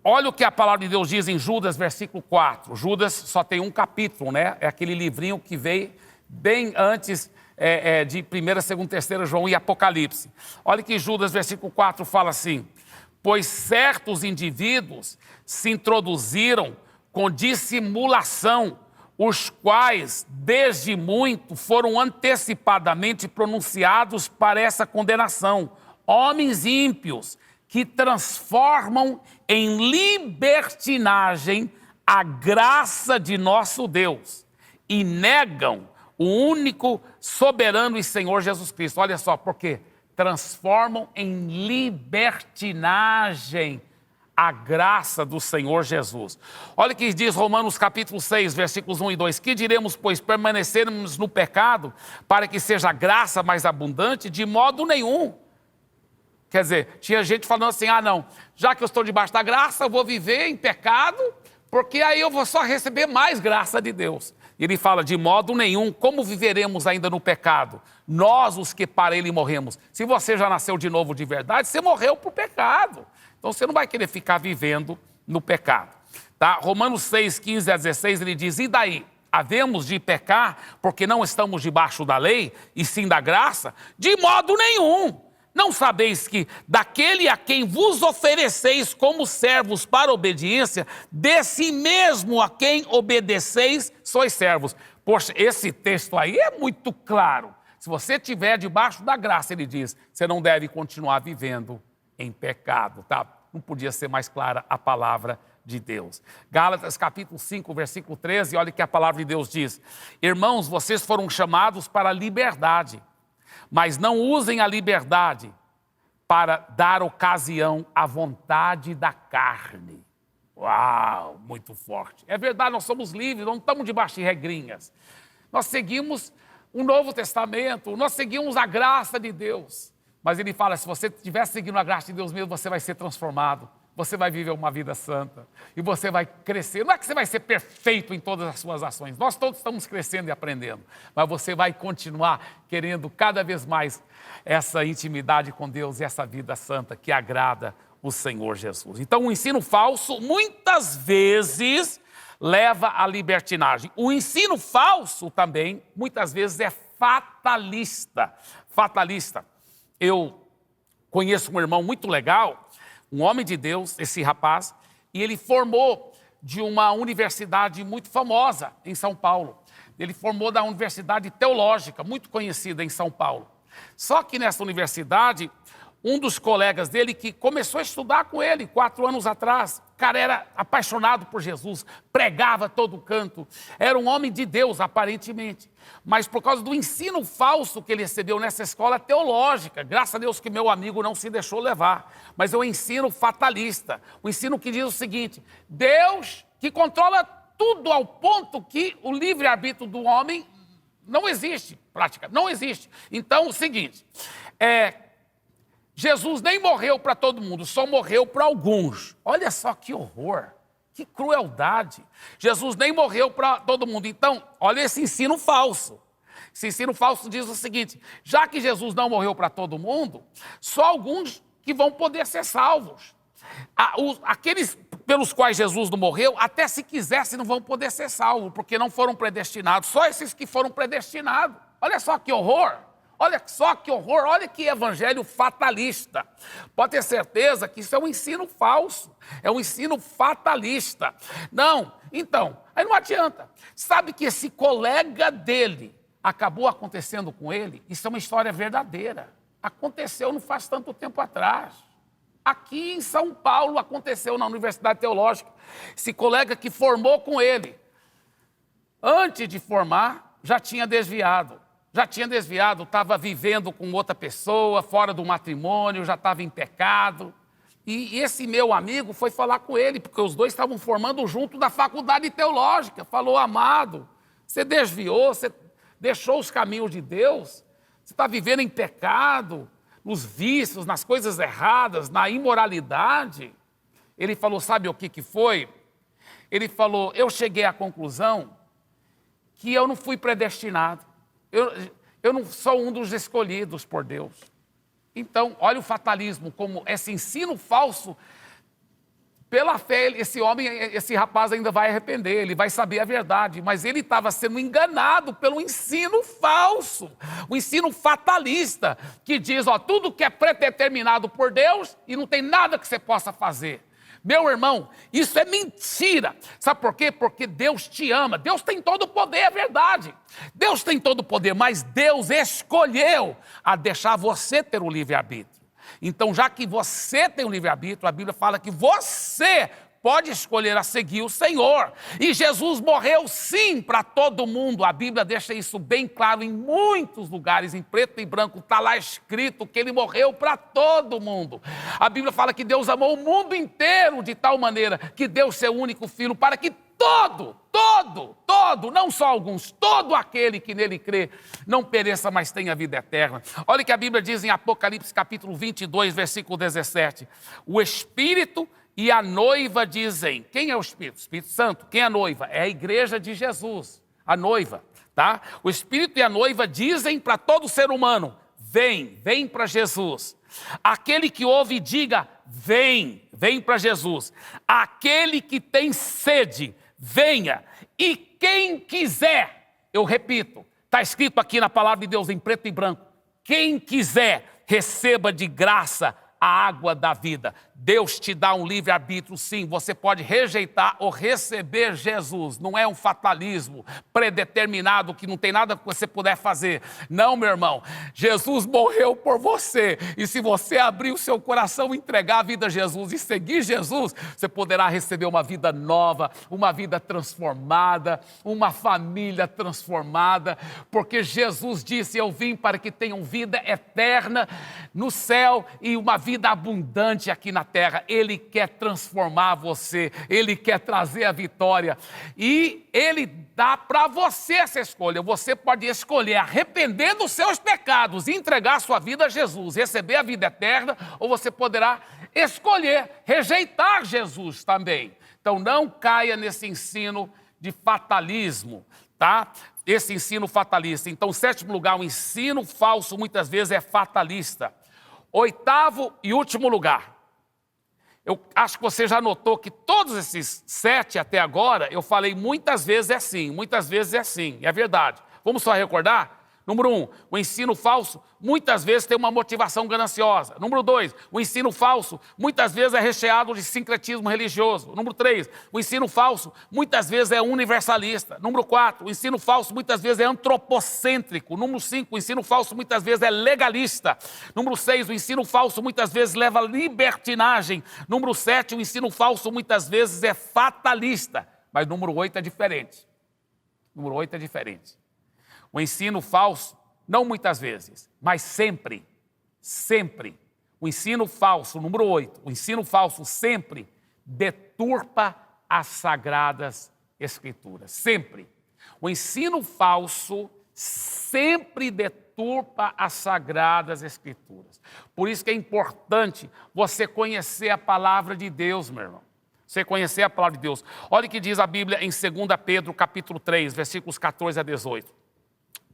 Olha o que a palavra de Deus diz em Judas, versículo 4. Judas só tem um capítulo, né? É aquele livrinho que veio bem antes de 1ª, 2ª, 3ª João e Apocalipse. Olha que Judas, versículo 4, fala assim: pois certos indivíduos se introduziram com dissimulação, os quais, desde muito, foram antecipadamente pronunciados para essa condenação. Homens ímpios, que transformam em libertinagem a graça de nosso Deus e negam o único soberano e Senhor Jesus Cristo. Olha só, porque transformam em libertinagem a graça do Senhor Jesus. Olha o que diz Romanos capítulo 6, versículos 1 e 2. Que diremos, pois, permanecermos no pecado para que seja a graça mais abundante? De modo nenhum. Quer dizer, tinha gente falando assim, não, já que eu estou debaixo da graça, eu vou viver em pecado, porque aí eu vou só receber mais graça de Deus. E ele fala, de modo nenhum, como viveremos ainda no pecado? Nós, os que para ele morremos. Se você já nasceu de novo de verdade, você morreu para o pecado. Então você não vai querer ficar vivendo no pecado. Tá? Romanos 6, 15 a 16, ele diz, e daí? Havemos de pecar porque não estamos debaixo da lei, e sim da graça? De modo nenhum. Não sabeis que daquele a quem vos ofereceis como servos para obediência, desse mesmo a quem obedeceis, sois servos. Poxa, esse texto aí é muito claro. Se você estiver debaixo da graça, ele diz, você não deve continuar vivendo em pecado, tá? Não podia ser mais clara a palavra de Deus. Gálatas capítulo 5, versículo 13, olha o que a palavra de Deus diz. Irmãos, vocês foram chamados para a liberdade, mas não usem a liberdade para dar ocasião à vontade da carne. Uau, muito forte. É verdade, nós somos livres, não estamos debaixo de regrinhas. Nós seguimos o Novo Testamento, nós seguimos a graça de Deus. Mas ele fala, se você estiver seguindo a graça de Deus mesmo, você vai ser transformado. Você vai viver uma vida santa e você vai crescer. Não é que você vai ser perfeito em todas as suas ações. Nós todos estamos crescendo e aprendendo. Mas você vai continuar querendo cada vez mais essa intimidade com Deus e essa vida santa que agrada o Senhor Jesus. Então, o ensino falso, muitas vezes, leva à libertinagem. O ensino falso também, muitas vezes, é fatalista. Fatalista. Eu conheço um irmão muito legal, um homem de Deus, esse rapaz, e ele formou de uma universidade muito famosa em São Paulo. Ele formou da Universidade Teológica, muito conhecida em São Paulo. Só que nessa universidade, um dos colegas dele que começou a estudar com ele 4 anos atrás, o cara era apaixonado por Jesus, pregava a todo canto, era um homem de Deus aparentemente, mas por causa do ensino falso que ele recebeu nessa escola teológica, graças a Deus que meu amigo não se deixou levar, mas é um ensino fatalista, o ensino que diz o seguinte: Deus que controla tudo ao ponto que o livre-arbítrio do homem não existe, prática, não existe. Então, o seguinte, Jesus nem morreu para todo mundo, só morreu para alguns. Olha só que horror, que crueldade. Jesus nem morreu para todo mundo. Então, olha esse ensino falso. Esse ensino falso diz o seguinte: já que Jesus não morreu para todo mundo, só alguns que vão poder ser salvos. Aqueles pelos quais Jesus não morreu, até se quisesse não vão poder ser salvos, porque não foram predestinados. Só esses que foram predestinados. Olha só que horror. Olha só que horror, olha que evangelho fatalista. Pode ter certeza que isso é um ensino falso, é um ensino fatalista. Não, então, aí não adianta. Sabe que esse colega dele acabou acontecendo com ele? Isso é uma história verdadeira. Aconteceu não faz tanto tempo atrás. Aqui em São Paulo aconteceu na Universidade Teológica. Esse colega que formou com ele, antes de formar, já tinha desviado, estava vivendo com outra pessoa, fora do matrimônio, já estava em pecado. E esse meu amigo foi falar com ele, porque os dois estavam formando junto da faculdade teológica. Falou: amado, você desviou, você deixou os caminhos de Deus, você está vivendo em pecado, nos vícios, nas coisas erradas, na imoralidade. Ele falou: sabe o que foi? Ele falou: eu cheguei à conclusão que eu não fui predestinado. Eu não sou um dos escolhidos por Deus. Então, olha o fatalismo, como esse ensino falso, pela fé, esse rapaz ainda vai arrepender, ele vai saber a verdade, mas ele estava sendo enganado pelo ensino falso, o ensino fatalista, que diz, tudo que é predeterminado por Deus e não tem nada que você possa fazer. Meu irmão, isso é mentira. Sabe por quê? Porque Deus te ama. Deus tem todo o poder, é verdade. Deus tem todo o poder, mas Deus escolheu a deixar você ter o livre-arbítrio. Então, já que você tem o livre-arbítrio, a Bíblia fala que você pode escolher a seguir o Senhor. E Jesus morreu sim para todo mundo. A Bíblia deixa isso bem claro em muitos lugares, em preto e branco, está lá escrito que ele morreu para todo mundo. A Bíblia fala que Deus amou o mundo inteiro de tal maneira que deu seu único filho para que todo, não só alguns, todo aquele que nele crê, não pereça, mas tenha vida eterna. Olha o que a Bíblia diz em Apocalipse capítulo 22, versículo 17. O Espírito e a noiva dizem, quem é o Espírito? O Espírito Santo. Quem é a noiva? É a igreja de Jesus, a noiva, tá? O Espírito e a noiva dizem para todo ser humano, vem para Jesus. Aquele que ouve, diga, vem para Jesus. Aquele que tem sede, venha. E quem quiser, eu repito, está escrito aqui na palavra de Deus em preto e branco, quem quiser, receba de graça a água da vida. Deus te dá um livre-arbítrio, sim. Você pode rejeitar ou receber Jesus. Não é um fatalismo predeterminado que não tem nada que você puder fazer. Não, meu irmão. Jesus morreu por você. E se você abrir o seu coração, entregar a vida a Jesus e seguir Jesus, você poderá receber uma vida nova, uma vida transformada, uma família transformada. Porque Jesus disse, eu vim para que tenham vida eterna no céu e uma vida abundante aqui na terra. Ele quer transformar você, ele quer trazer a vitória e ele dá para você essa escolha. Você pode escolher arrepender dos seus pecados e entregar a sua vida a Jesus, receber a vida eterna, ou você poderá escolher rejeitar Jesus também. Então não caia nesse ensino de fatalismo, tá? Esse ensino fatalista. Então, em sétimo lugar, o ensino falso muitas vezes é fatalista. Oitavo e último lugar, Eu acho que você já notou que todos esses 7 até agora, eu falei muitas vezes é assim, muitas vezes é assim, é verdade. Vamos só recordar? Número 1, o ensino falso muitas vezes tem uma motivação gananciosa. Número 2, o ensino falso muitas vezes é recheado de sincretismo religioso. Número 3, o ensino falso muitas vezes é universalista. Número 4, o ensino falso muitas vezes é antropocêntrico. Número 5, o ensino falso muitas vezes é legalista. Número 6, o ensino falso muitas vezes leva à libertinagem. Número 7, o ensino falso muitas vezes é fatalista. Mas número 8 é diferente. Número 8 é diferente. O ensino falso, não muitas vezes, mas sempre, sempre. O ensino falso, número 8, o ensino falso sempre deturpa as sagradas escrituras. Sempre. O ensino falso sempre deturpa as sagradas escrituras. Por isso que é importante você conhecer a palavra de Deus, meu irmão. Você conhecer a palavra de Deus. Olha o que diz a Bíblia em 2 Pedro, capítulo 3, versículos 14 a 18.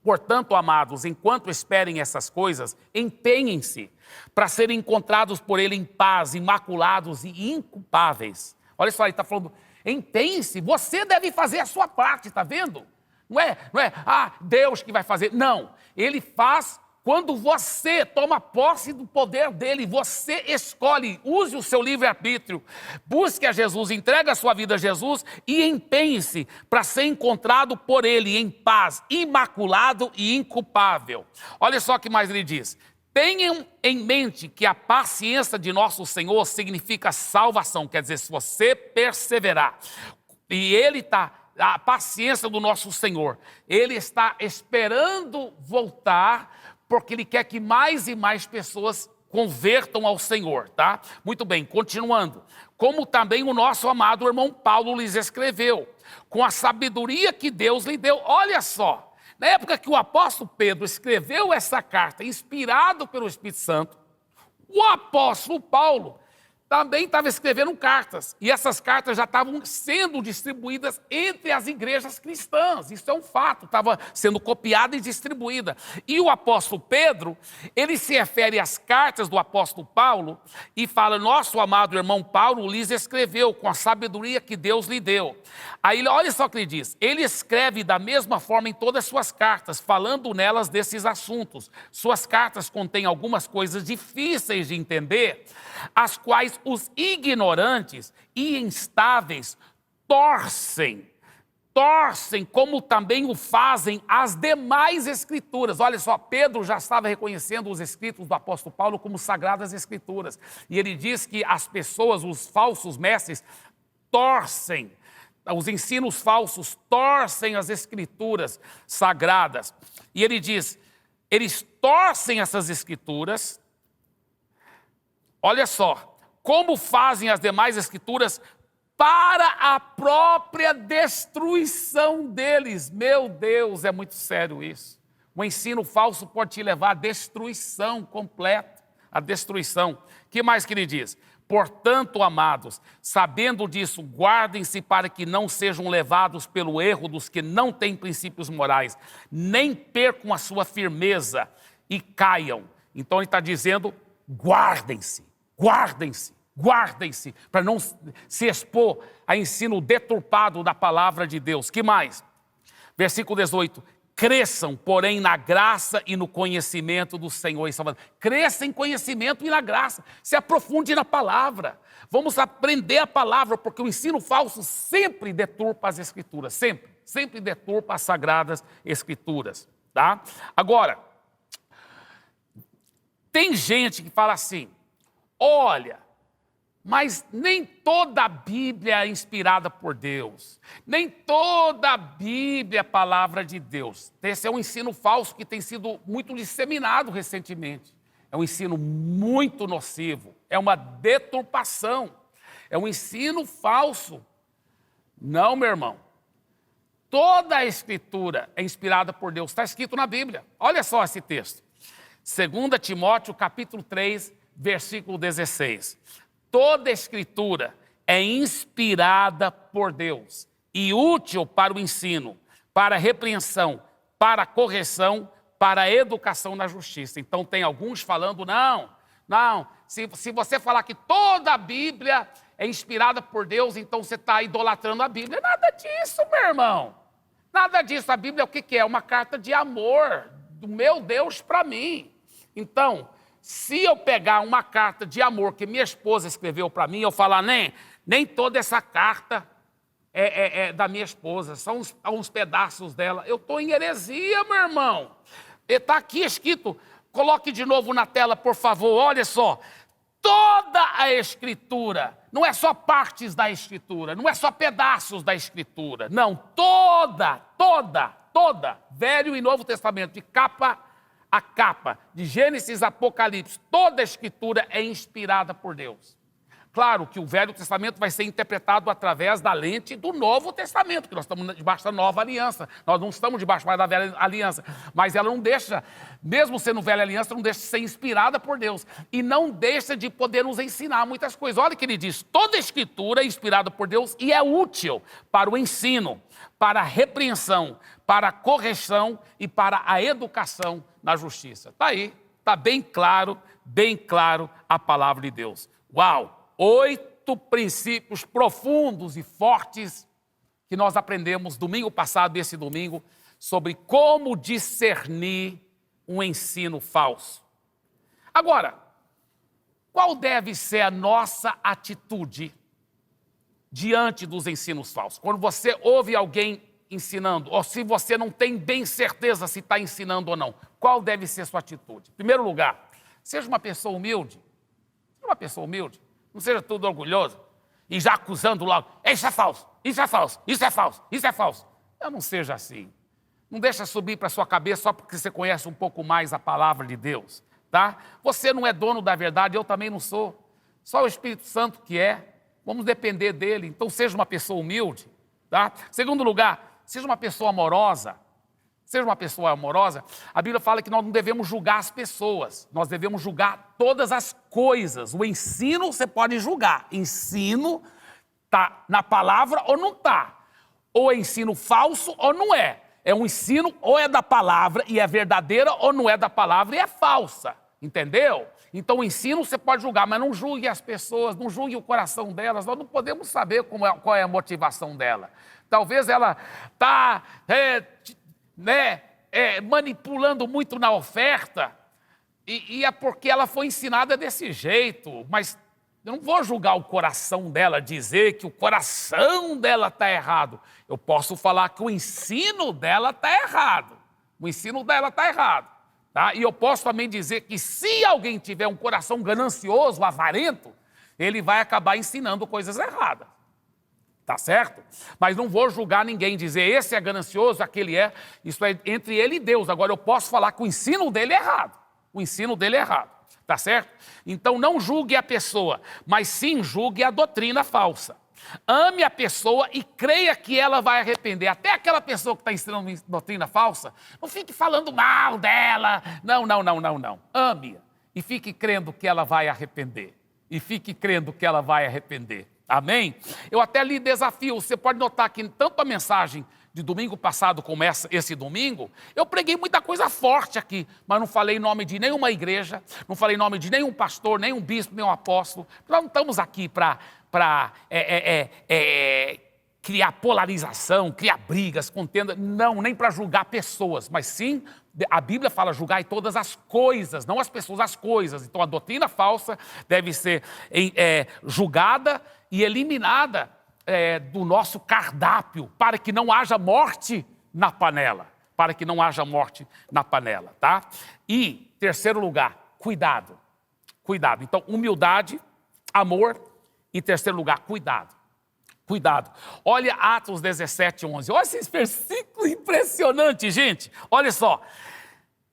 Portanto, amados, enquanto esperem essas coisas, empenhem-se para serem encontrados por Ele em paz, imaculados e inculpáveis. Olha só, ele está falando, empenhe-se, você deve fazer a sua parte, está vendo? Não é, Deus que vai fazer. Não, Ele faz quando você toma posse do poder dEle, você escolhe, use o seu livre-arbítrio, busque a Jesus, entregue a sua vida a Jesus e empenhe-se para ser encontrado por Ele em paz, imaculado e inculpável. Olha só o que mais ele diz. Tenham em mente que a paciência de nosso Senhor significa salvação, quer dizer, se você perseverar, e Ele está... A paciência do nosso Senhor, Ele está esperando voltar, porque Ele quer que mais e mais pessoas convertam ao Senhor, tá? Muito bem, continuando. Como também o nosso amado irmão Paulo lhes escreveu, com a sabedoria que Deus lhe deu. Olha só, na época que o apóstolo Pedro escreveu essa carta, inspirado pelo Espírito Santo, o apóstolo Paulo também estava escrevendo cartas, e essas cartas já estavam sendo distribuídas entre as igrejas cristãs, isso é um fato, estava sendo copiada e distribuída. E o apóstolo Pedro, ele se refere às cartas do apóstolo Paulo, e fala, nosso amado irmão Paulo lhes escreveu com a sabedoria que Deus lhe deu. Aí olha só o que ele diz, ele escreve da mesma forma em todas as suas cartas, falando nelas desses assuntos. Suas cartas contêm algumas coisas difíceis de entender, as quais os ignorantes e instáveis torcem como também o fazem as demais escrituras. Olha só, Pedro já estava reconhecendo os escritos do apóstolo Paulo como sagradas escrituras. E ele diz que as pessoas, os falsos mestres, torcem, os ensinos falsos torcem as escrituras sagradas. E ele diz, eles torcem essas escrituras. Olha só, como fazem as demais escrituras para a própria destruição deles. Meu Deus, é muito sério isso. O ensino falso pode te levar à destruição completa, à destruição. O que mais que ele diz? Portanto, amados, sabendo disso, guardem-se para que não sejam levados pelo erro dos que não têm princípios morais, nem percam a sua firmeza e caiam. Então ele está dizendo, guardem-se, guardem-se, guardem-se, para não se expor a ensino deturpado da palavra de Deus. Que mais? Versículo 18. Cresçam, porém, na graça e no conhecimento do Senhor e Salvador. Cresça em conhecimento e na graça. Se aprofunde na palavra. Vamos aprender a palavra, porque o ensino falso sempre deturpa as escrituras. Sempre, sempre deturpa as sagradas escrituras. Tá? Agora, tem gente que fala assim, olha, mas nem toda a Bíblia é inspirada por Deus. Nem toda a Bíblia é palavra de Deus. Esse é um ensino falso que tem sido muito disseminado recentemente. É um ensino muito nocivo. É uma deturpação. É um ensino falso. Não, meu irmão. Toda a Escritura é inspirada por Deus. Está escrito na Bíblia. Olha só esse texto. 2 Timóteo, capítulo 3, versículo 16. Toda a Escritura é inspirada por Deus e útil para o ensino, para a repreensão, para a correção, para a educação na justiça. Então tem alguns falando, não, Se você falar que toda a Bíblia é inspirada por Deus, então você está idolatrando a Bíblia. Nada disso, meu irmão. Nada disso. A Bíblia é o que é? Uma carta de amor do meu Deus para mim. Então, se eu pegar uma carta de amor que minha esposa escreveu para mim, eu falar, nem toda essa carta é da minha esposa, são uns pedaços dela. Eu estou em heresia, meu irmão. Está aqui escrito, coloque de novo na tela, por favor, olha só. Toda a Escritura, não é só partes da Escritura, não é só pedaços da Escritura, não, toda, Velho e Novo Testamento, de capa a capa, de Gênesis a Apocalipse, toda a Escritura é inspirada por Deus. Claro que o Velho Testamento vai ser interpretado através da lente do Novo Testamento, que nós estamos debaixo da nova aliança. Nós não estamos debaixo mais da velha aliança. Mas ela não deixa, mesmo sendo velha aliança, não deixa de ser inspirada por Deus. E não deixa de poder nos ensinar muitas coisas. Olha o que ele diz, toda a Escritura é inspirada por Deus e é útil para o ensino, para a repreensão, para a correção e para a educação na justiça. Está aí, está bem claro a palavra de Deus. Uau! 8 princípios profundos e fortes que nós aprendemos domingo passado e esse domingo sobre como discernir um ensino falso. Agora, qual deve ser a nossa atitude diante dos ensinos falsos? Quando você ouve alguém ensinando, ou se você não tem bem certeza se está ensinando ou não, qual deve ser a sua atitude? Em primeiro lugar, seja uma pessoa humilde. Não seja tudo orgulhoso e já acusando logo, isso é falso, isso é falso, isso é falso, isso é falso. Eu não seja assim. Não deixa subir para a sua cabeça só porque você conhece um pouco mais a palavra de Deus, tá? Você não é dono da verdade, eu também não sou. Só o Espírito Santo que é. Vamos depender dele. Então seja uma pessoa humilde, tá? Segundo lugar, seja uma pessoa amorosa. A Bíblia fala que nós não devemos julgar as pessoas, nós devemos julgar todas as coisas. O ensino você pode julgar, ensino está na palavra ou não está, ou é ensino falso ou não é. É um ensino ou é da palavra e é verdadeira ou não é da palavra e é falsa, entendeu? Então o ensino você pode julgar, mas não julgue as pessoas, não julgue o coração delas, nós não podemos saber qual é a motivação dela. Talvez ela está... manipulando muito na oferta, e é porque ela foi ensinada desse jeito, mas eu não vou julgar o coração dela, dizer que o coração dela está errado. Eu posso falar que o ensino dela está errado, tá? E eu posso também dizer que se alguém tiver um coração ganancioso, avarento, ele vai acabar ensinando coisas erradas. Tá certo? Mas não vou julgar ninguém, dizer esse é ganancioso, aquele é. Isso é entre ele e Deus. Agora eu posso falar que o ensino dele é errado. Tá certo? Então não julgue a pessoa, mas sim julgue a doutrina falsa. Ame a pessoa e creia que ela vai arrepender. Até aquela pessoa que está ensinando doutrina falsa, não fique falando mal dela. Não. Ame-a e fique crendo que ela vai arrepender. Amém? Eu até li desafio, você pode notar que tanto a mensagem de domingo passado como esse domingo, eu preguei muita coisa forte aqui, mas não falei nome de nenhuma igreja, não falei nome de nenhum pastor, nenhum bispo, nenhum apóstolo. Nós não estamos aqui para criar polarização, criar brigas, contenda, não, nem para julgar pessoas, mas sim, a Bíblia fala julgar todas as coisas, não as pessoas, as coisas. Então a doutrina falsa deve ser julgada e eliminada do nosso cardápio, para que não haja morte na panela, tá? E, terceiro lugar, cuidado. Então, humildade, amor e, terceiro lugar, cuidado. Olha Atos 17:11. Olha esse versículo impressionante, gente. Olha só.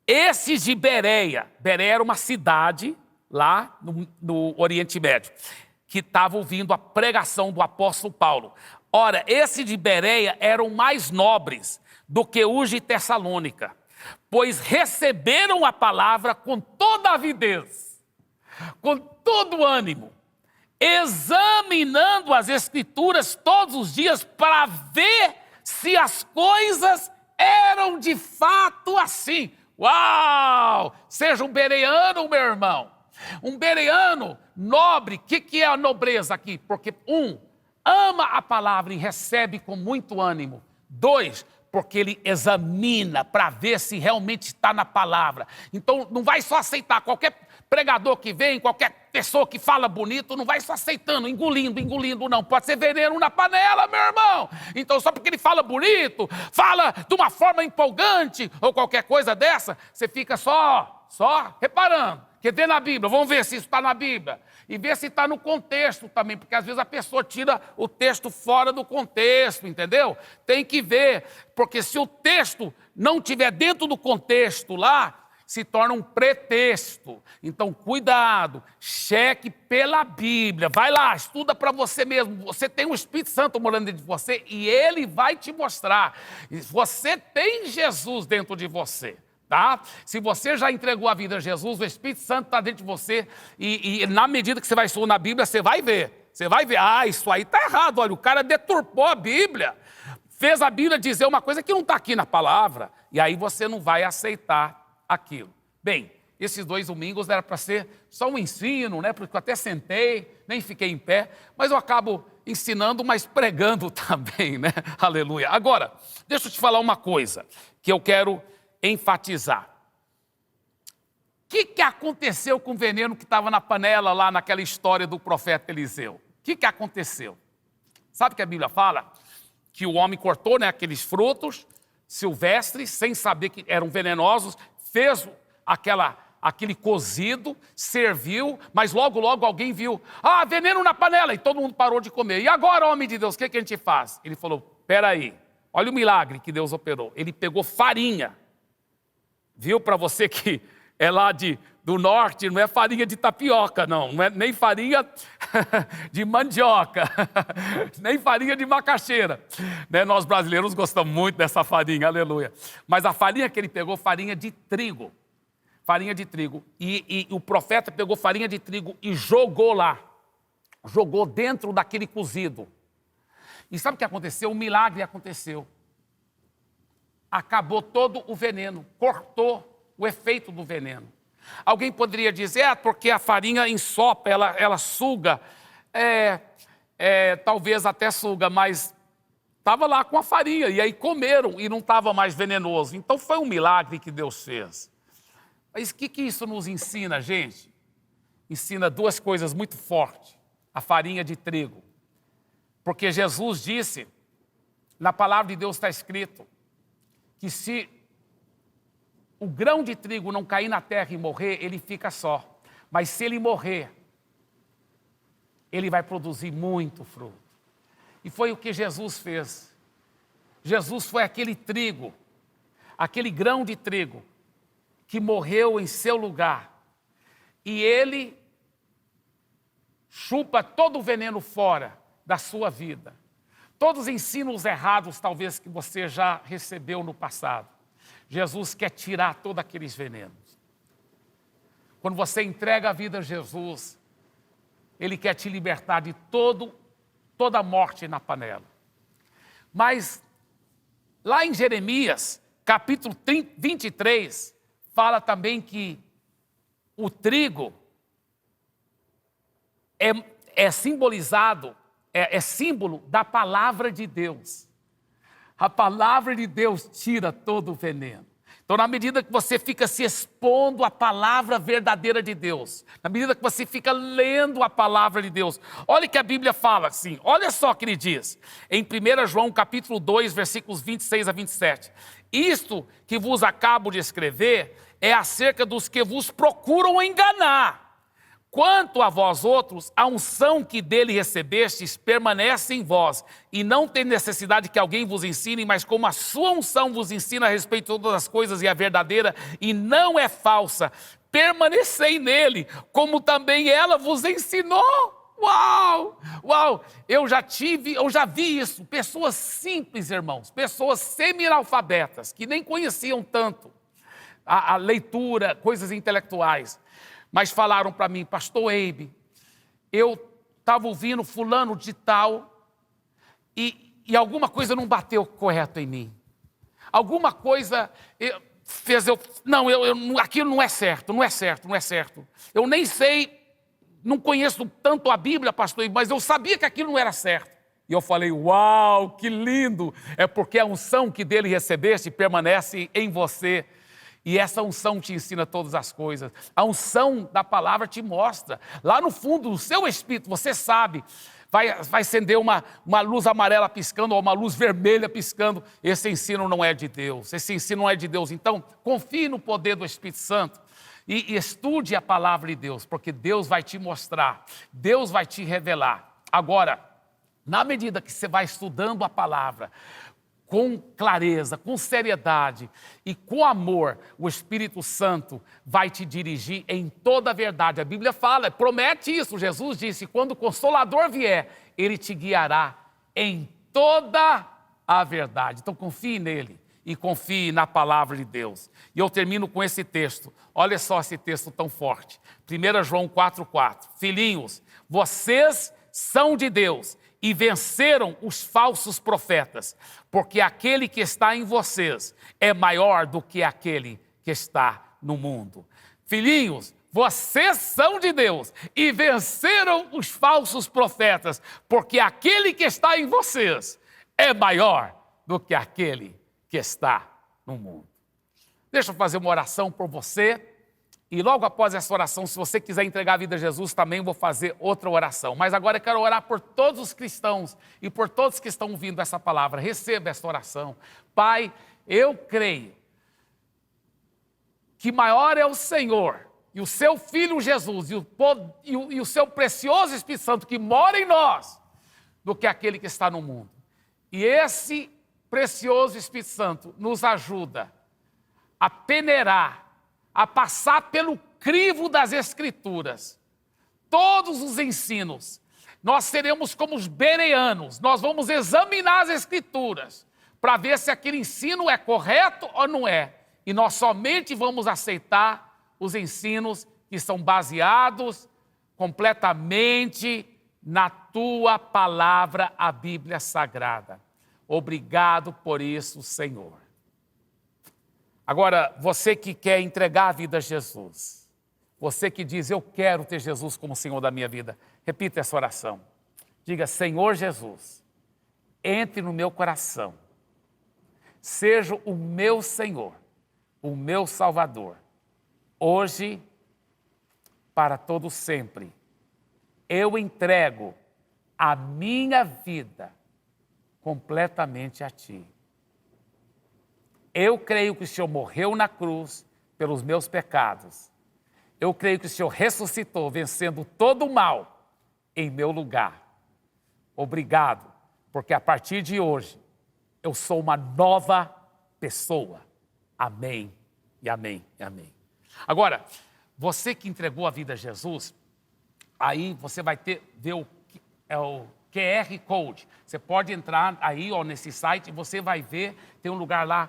Esses de Bereia era uma cidade lá no Oriente Médio, que estava ouvindo a pregação do apóstolo Paulo. Ora, esses de Bereia eram mais nobres do que os de Tessalônica, pois receberam a palavra com toda avidez, com todo ânimo, examinando as Escrituras todos os dias para ver se as coisas eram de fato assim. Uau! Seja um bereano, meu irmão. Um bereano nobre, o que é a nobreza aqui? Porque, ama a palavra e recebe com muito ânimo. 2, porque ele examina para ver se realmente está na palavra. Então, não vai só aceitar qualquer pregador que vem, qualquer pessoa que fala bonito, não vai só aceitando, engolindo, não. Pode ser veneno na panela, meu irmão. Então, só porque ele fala bonito, fala de uma forma empolgante, ou qualquer coisa dessa, você fica só reparando. Porque vê na Bíblia, vamos ver se isso está na Bíblia. E ver se está no contexto também, porque às vezes a pessoa tira o texto fora do contexto, entendeu? Tem que ver, porque se o texto não estiver dentro do contexto lá, se torna um pretexto. Então, cuidado, cheque pela Bíblia. Vai lá, estuda para você mesmo. Você tem o Espírito Santo morando dentro de você e ele vai te mostrar. Você tem Jesus dentro de você. Tá? Se você já entregou a vida a Jesus, o Espírito Santo está dentro de você e na medida que você vai estudar na Bíblia, você vai ver. Você vai ver, isso aí está errado. Olha, o cara deturpou a Bíblia. Fez a Bíblia dizer uma coisa que não está aqui na palavra. E aí você não vai aceitar aquilo. Bem, esses 2 domingos era para ser só um ensino, né? Porque eu até sentei, nem fiquei em pé, mas eu acabo ensinando, mas pregando também, né? Aleluia. Agora, deixa eu te falar uma coisa que eu quero enfatizar. O que aconteceu com o veneno que estava na panela lá naquela história do profeta Eliseu? O que aconteceu? Sabe o que a Bíblia fala? Que o homem cortou, né, aqueles frutos silvestres, sem saber que eram venenosos, fez aquele cozido, serviu, mas logo alguém viu, veneno na panela, e todo mundo parou de comer. E agora, homem de Deus, o que a gente faz? Ele falou, peraí, olha o milagre que Deus operou. Ele pegou farinha, viu, para você que é lá do norte, não é farinha de tapioca, não é nem farinha de mandioca, nem farinha de macaxeira. Né? Nós brasileiros gostamos muito dessa farinha, aleluia. Mas a farinha que ele pegou, farinha de trigo. Farinha de trigo. E o profeta pegou farinha de trigo e jogou lá. Jogou dentro daquele cozido. E sabe o que aconteceu? Um milagre aconteceu. Acabou todo o veneno, cortou o efeito do veneno. Alguém poderia dizer, porque a farinha ensopa, ela suga, talvez até suga, mas estava lá com a farinha, e aí comeram e não estava mais venenoso. Então foi um milagre que Deus fez. Mas o que isso nos ensina, gente? Ensina 2 coisas muito fortes. A farinha de trigo. Porque Jesus disse, na palavra de Deus está escrito, que se o grão de trigo não cair na terra e morrer, ele fica só. Mas se ele morrer, ele vai produzir muito fruto. E foi o que Jesus fez. Jesus foi aquele trigo, aquele grão de trigo, que morreu em seu lugar. E ele chupa todo o veneno fora da sua vida. Todos os ensinos errados, talvez, que você já recebeu no passado. Jesus quer tirar todos aqueles venenos. Quando você entrega a vida a Jesus, Ele quer te libertar de toda a morte na panela. Mas, lá em Jeremias, capítulo 23, fala também que o trigo é simbolizado, é símbolo da palavra de Deus. A palavra de Deus tira todo o veneno. Então, na medida que você fica se expondo à palavra verdadeira de Deus, na medida que você fica lendo a palavra de Deus, olha que a Bíblia fala assim, olha só o que ele diz, em 1 João capítulo 2, versículos 26 a 27. Isto que vos acabo de escrever é acerca dos que vos procuram enganar. Quanto a vós outros, a unção que dele recebestes permanece em vós, e não tem necessidade que alguém vos ensine, mas como a sua unção vos ensina a respeito de todas as coisas e a verdadeira, e não é falsa, permanecei nele, como também ela vos ensinou. Uau! Uau! Eu já vi isso, pessoas simples, irmãos, pessoas semi-analfabetas, que nem conheciam tanto a leitura, coisas intelectuais, mas falaram para mim, pastor Eibe, eu estava ouvindo fulano de tal e alguma coisa não bateu correto em mim. Alguma coisa, fez eu... Não, aquilo não é certo, não é certo, não é certo. Eu nem sei, não conheço tanto a Bíblia, pastor, mas eu sabia que aquilo não era certo. E eu falei, uau, que lindo! É porque a unção que dele recebeste permanece em você. E essa unção te ensina todas as coisas. A unção da palavra te mostra. Lá no fundo do seu espírito, você sabe, vai acender uma luz amarela piscando ou uma luz vermelha piscando. Esse ensino não é de Deus. Esse ensino não é de Deus. Então, confie no poder do Espírito Santo e estude a palavra de Deus, porque Deus vai te mostrar, Deus vai te revelar. Agora, na medida que você vai estudando a palavra, com clareza, com seriedade e com amor, o Espírito Santo vai te dirigir em toda a verdade. A Bíblia fala, promete isso. Jesus disse, quando o Consolador vier, Ele te guiará em toda a verdade. Então confie nele e confie na palavra de Deus. E eu termino com esse texto. Olha só esse texto tão forte. 1 João 4,4. Filhinhos, vocês são de Deus e venceram os falsos profetas, porque aquele que está em vocês é maior do que aquele que está no mundo. Filhinhos, vocês são de Deus e venceram os falsos profetas, porque aquele que está em vocês é maior do que aquele que está no mundo. Deixa eu fazer uma oração por você. E logo após essa oração, se você quiser entregar a vida a Jesus, também vou fazer outra oração. Mas agora eu quero orar por todos os cristãos e por todos que estão ouvindo essa palavra. Receba essa oração. Pai, eu creio que maior é o Senhor e o seu Filho Jesus e o seu precioso Espírito Santo que mora em nós do que aquele que está no mundo. E esse precioso Espírito Santo nos ajuda a peneirar, a passar pelo crivo das Escrituras, todos os ensinos. Nós seremos como os bereanos, nós vamos examinar as Escrituras, para ver se aquele ensino é correto ou não é. E nós somente vamos aceitar os ensinos que são baseados completamente na tua palavra, a Bíblia Sagrada. Obrigado por isso, Senhor. Agora, você que quer entregar a vida a Jesus, você que diz, eu quero ter Jesus como Senhor da minha vida, repita essa oração. Diga, Senhor Jesus, entre no meu coração, seja o meu Senhor, o meu Salvador, hoje, para todo sempre. Eu entrego a minha vida completamente a Ti. Eu creio que o Senhor morreu na cruz pelos meus pecados. Eu creio que o Senhor ressuscitou, vencendo todo o mal em meu lugar. Obrigado, porque a partir de hoje eu sou uma nova pessoa. Amém e amém e amém. Agora, você que entregou a vida a Jesus, aí você vai ver o QR Code. Você pode entrar aí nesse site e você vai ver, tem um lugar lá,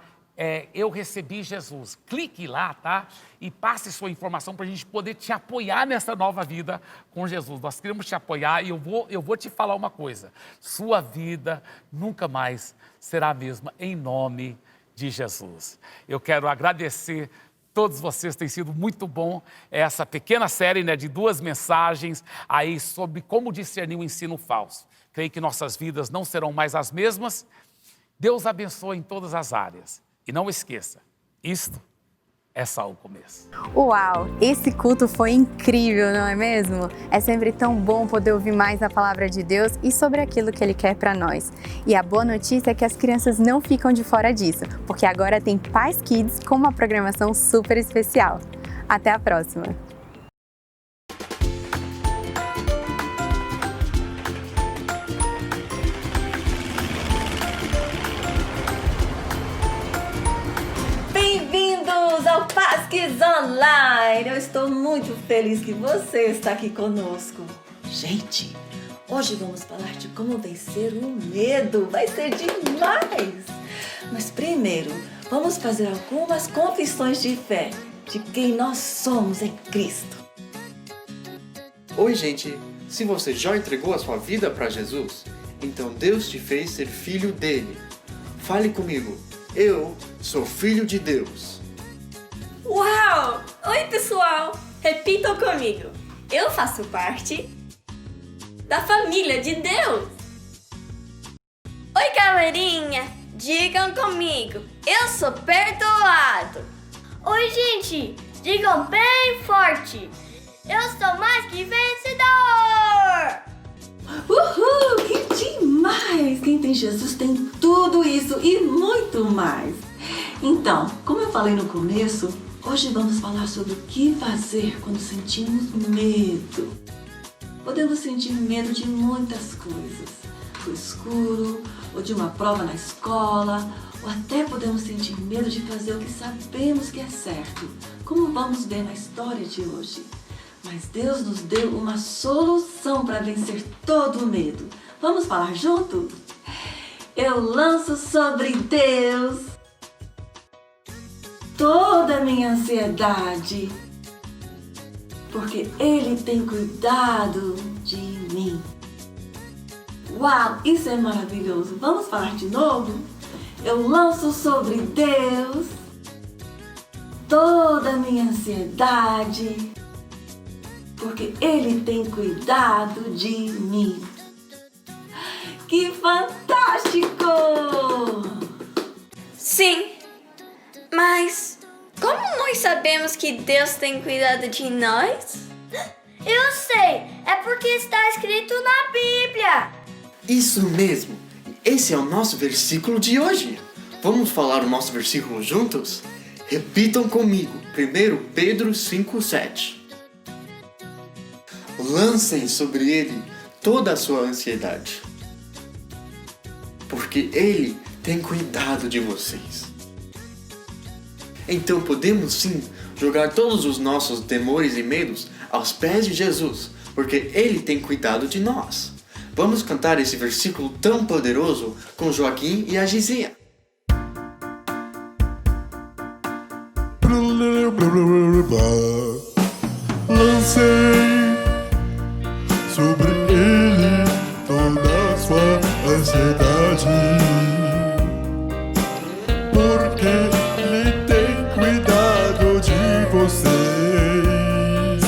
eu recebi Jesus. Clique lá, tá? E passe sua informação para a gente poder te apoiar nessa nova vida com Jesus. Nós queremos te apoiar e eu vou te falar uma coisa. Sua vida nunca mais será a mesma, em nome de Jesus. Eu quero agradecer todos vocês, tem sido muito bom essa pequena série, de 2 mensagens aí sobre como discernir o ensino falso. Creio que nossas vidas não serão mais as mesmas. Deus abençoe em todas as áreas. E não esqueça, isto é só o começo. Uau, esse culto foi incrível, não é mesmo? É sempre tão bom poder ouvir mais a palavra de Deus e sobre aquilo que Ele quer para nós. E a boa notícia é que as crianças não ficam de fora disso, porque agora tem Paz Kids com uma programação super especial. Até a próxima! Bem-vindos ao Paz Kids Online! Eu estou muito feliz que você está aqui conosco. Gente, hoje vamos falar de como vencer o medo. Vai ser demais! Mas primeiro, vamos fazer algumas confissões de fé de quem nós somos em Cristo. Oi, gente! Se você já entregou a sua vida para Jesus, então Deus te fez ser filho dele. Fale comigo. Eu sou filho de Deus. Uau! Oi, pessoal! Repitam comigo. Eu faço parte da família de Deus. Oi, galerinha! Digam comigo. Eu sou perdoado. Oi, gente! Digam bem forte! Eu sou mais que vencedor! Uhul! Que demais! Quem tem Jesus tem tudo isso e muito mais. Então, como eu falei no começo, hoje vamos falar sobre o que fazer quando sentimos medo. Podemos sentir medo de muitas coisas. Do escuro, ou de uma prova na escola, ou até podemos sentir medo de fazer o que sabemos que é certo, como vamos ver na história de hoje. Mas Deus nos deu uma solução para vencer todo o medo. Vamos falar junto? Eu lanço sobre Deus toda a minha ansiedade, porque Ele tem cuidado de mim. Uau, isso é maravilhoso! Vamos falar de novo? Eu lanço sobre Deus toda a minha ansiedade, porque Ele tem cuidado de mim. Que fantástico! Sim, mas como nós sabemos que Deus tem cuidado de nós? Eu sei, é porque está escrito na Bíblia. Isso mesmo! Esse é o nosso versículo de hoje. Vamos falar o nosso versículo juntos? Repitam comigo, 1 Pedro 5,7. Lancem sobre Ele toda a sua ansiedade, porque Ele tem cuidado de vocês. Então podemos sim jogar todos os nossos temores e medos aos pés de Jesus, porque Ele tem cuidado de nós. Vamos cantar esse versículo tão poderoso com Joaquim e a Gizia. Lancei sobre ele toda a sua ansiedade, porque ele tem cuidado de vocês.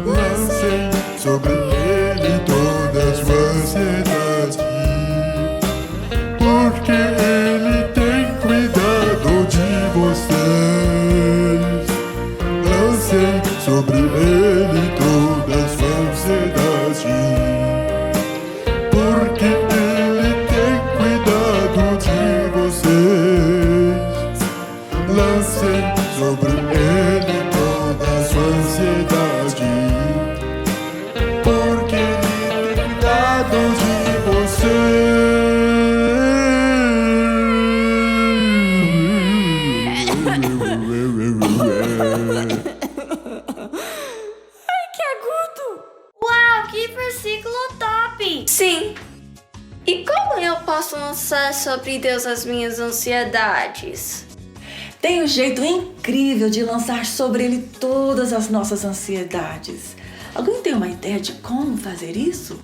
Lancei sobre ele toda a sua ansiedade, porque ele tem cuidado de vocês. Lancei sobre ele toda a sua ansiedade, porque ele tem cuidado de vocês. Lancei sobre ele toda a sua ansiedade, porque ele tem cuidado de vocês. Que agudo! Uau, que versículo top! Sim. E como eu posso lançar sobre Deus as minhas ansiedades? Tem um jeito incrível de lançar sobre Ele todas as nossas ansiedades. Alguém tem uma ideia de como fazer isso?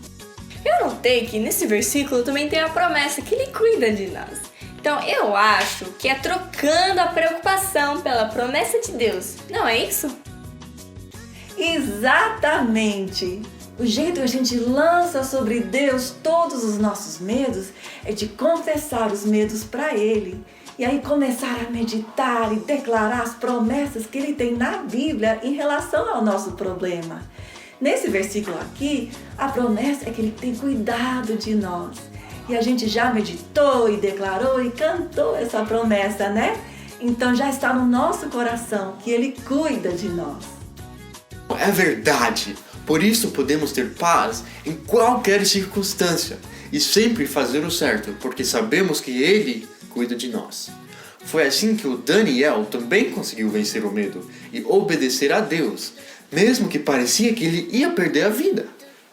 Eu notei que nesse versículo também tem a promessa que Ele cuida de nós. Então eu acho que é trocando a preocupação pela promessa de Deus, não é isso? Exatamente! O jeito que a gente lança sobre Deus todos os nossos medos é de confessar os medos para Ele. E aí começar a meditar e declarar as promessas que Ele tem na Bíblia em relação ao nosso problema. Nesse versículo aqui, a promessa é que Ele tem cuidado de nós. E a gente já meditou e declarou e cantou essa promessa, né? Então já está no nosso coração que Ele cuida de nós. É verdade! Por isso podemos ter paz em qualquer circunstância e sempre fazer o certo, porque sabemos que Ele cuida de nós. Foi assim que o Daniel também conseguiu vencer o medo e obedecer a Deus, mesmo que parecia que ele ia perder a vida.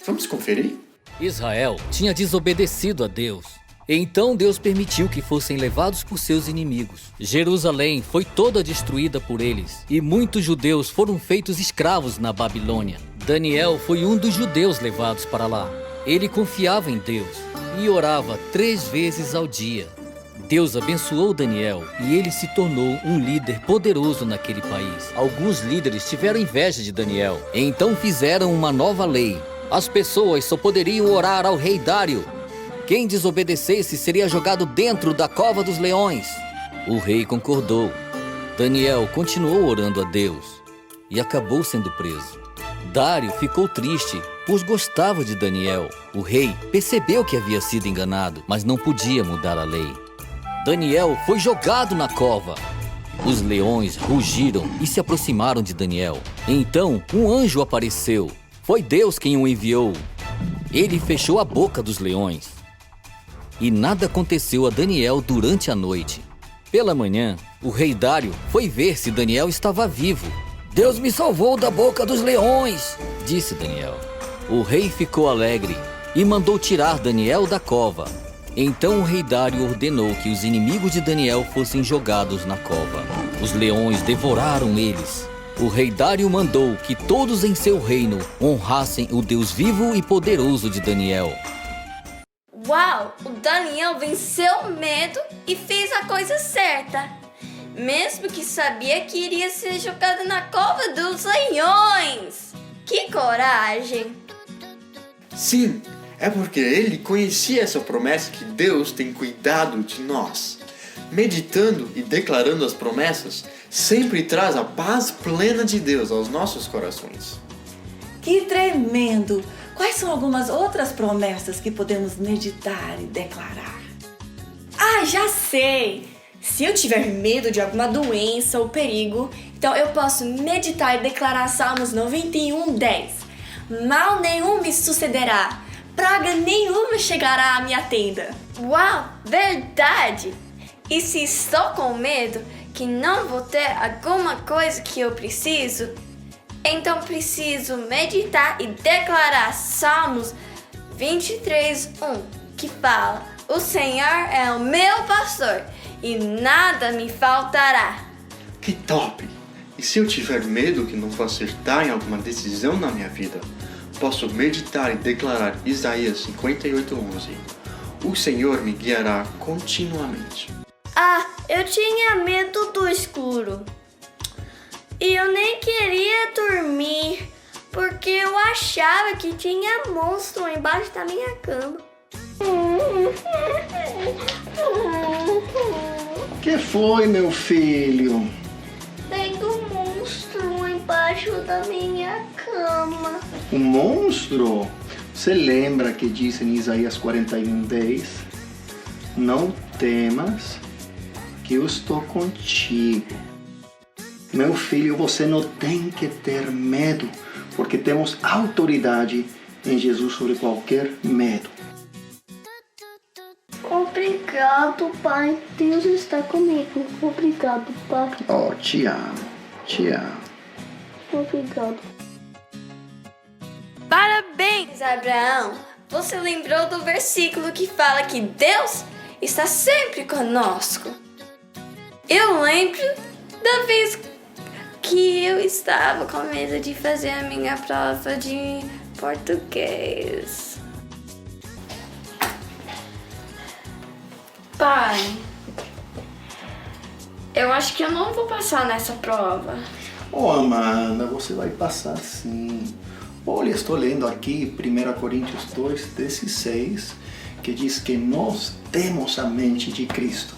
Vamos conferir? Israel tinha desobedecido a Deus. Então Deus permitiu que fossem levados por seus inimigos. Jerusalém foi toda destruída por eles, e muitos judeus foram feitos escravos na Babilônia. Daniel foi um dos judeus levados para lá. Ele confiava em Deus e orava 3 vezes ao dia. Deus abençoou Daniel e ele se tornou um líder poderoso naquele país. Alguns líderes tiveram inveja de Daniel e então fizeram uma nova lei. As pessoas só poderiam orar ao rei Dário. Quem desobedecesse seria jogado dentro da cova dos leões. O rei concordou. Daniel continuou orando a Deus e acabou sendo preso. Dário ficou triste, pois gostava de Daniel. O rei percebeu que havia sido enganado, mas não podia mudar a lei. Daniel foi jogado na cova. Os leões rugiram e se aproximaram de Daniel. Então, um anjo apareceu. Foi Deus quem o enviou. Ele fechou a boca dos leões. E nada aconteceu a Daniel durante a noite. Pela manhã, o rei Dário foi ver se Daniel estava vivo. Deus me salvou da boca dos leões, disse Daniel. O rei ficou alegre e mandou tirar Daniel da cova. Então o rei Dário ordenou que os inimigos de Daniel fossem jogados na cova. Os leões devoraram eles. O rei Dário mandou que todos em seu reino honrassem o Deus vivo e poderoso de Daniel. Uau! O Daniel venceu o medo e fez a coisa certa. Mesmo que sabia que iria ser jogado na cova dos leões. Que coragem! Sim, é porque ele conhecia essa promessa que Deus tem cuidado de nós. Meditando e declarando as promessas sempre traz a paz plena de Deus aos nossos corações. Que tremendo! Quais são algumas outras promessas que podemos meditar e declarar? Ah, já sei! Se eu tiver medo de alguma doença ou perigo, então eu posso meditar e declarar Salmos 91:10. Mal nenhum me sucederá, praga nenhuma chegará à minha tenda. Uau! Verdade! E se estou com medo que não vou ter alguma coisa que eu preciso, então preciso meditar e declarar Salmos 23:1, que fala: o Senhor é o meu pastor e nada me faltará. Que top! E se eu tiver medo que não vou acertar em alguma decisão na minha vida, posso meditar e declarar Isaías 58:11. O Senhor me guiará continuamente. Ah, eu tinha medo do escuro. E eu nem queria dormir, porque eu achava que tinha monstro embaixo da minha cama. Que foi, meu filho? Tem um monstro embaixo da minha cama. Um monstro? Você lembra que diz em Isaías 41:10? Não temas, que eu estou contigo. Meu filho, você não tem que ter medo, porque temos autoridade em Jesus sobre qualquer medo. Obrigado, Pai. Deus está comigo. Obrigado, Pai. Oh, te amo, te amo. Obrigado. Parabéns, Abraão. Você lembrou do versículo que fala que Deus está sempre conosco. Eu lembro da vez que eu estava com medo de fazer a minha prova de português. Pai, eu acho que eu não vou passar nessa prova. Oh, Amanda, você vai passar sim. Olha, estou lendo aqui 1 Coríntios 2:16, que diz que nós temos a mente de Cristo.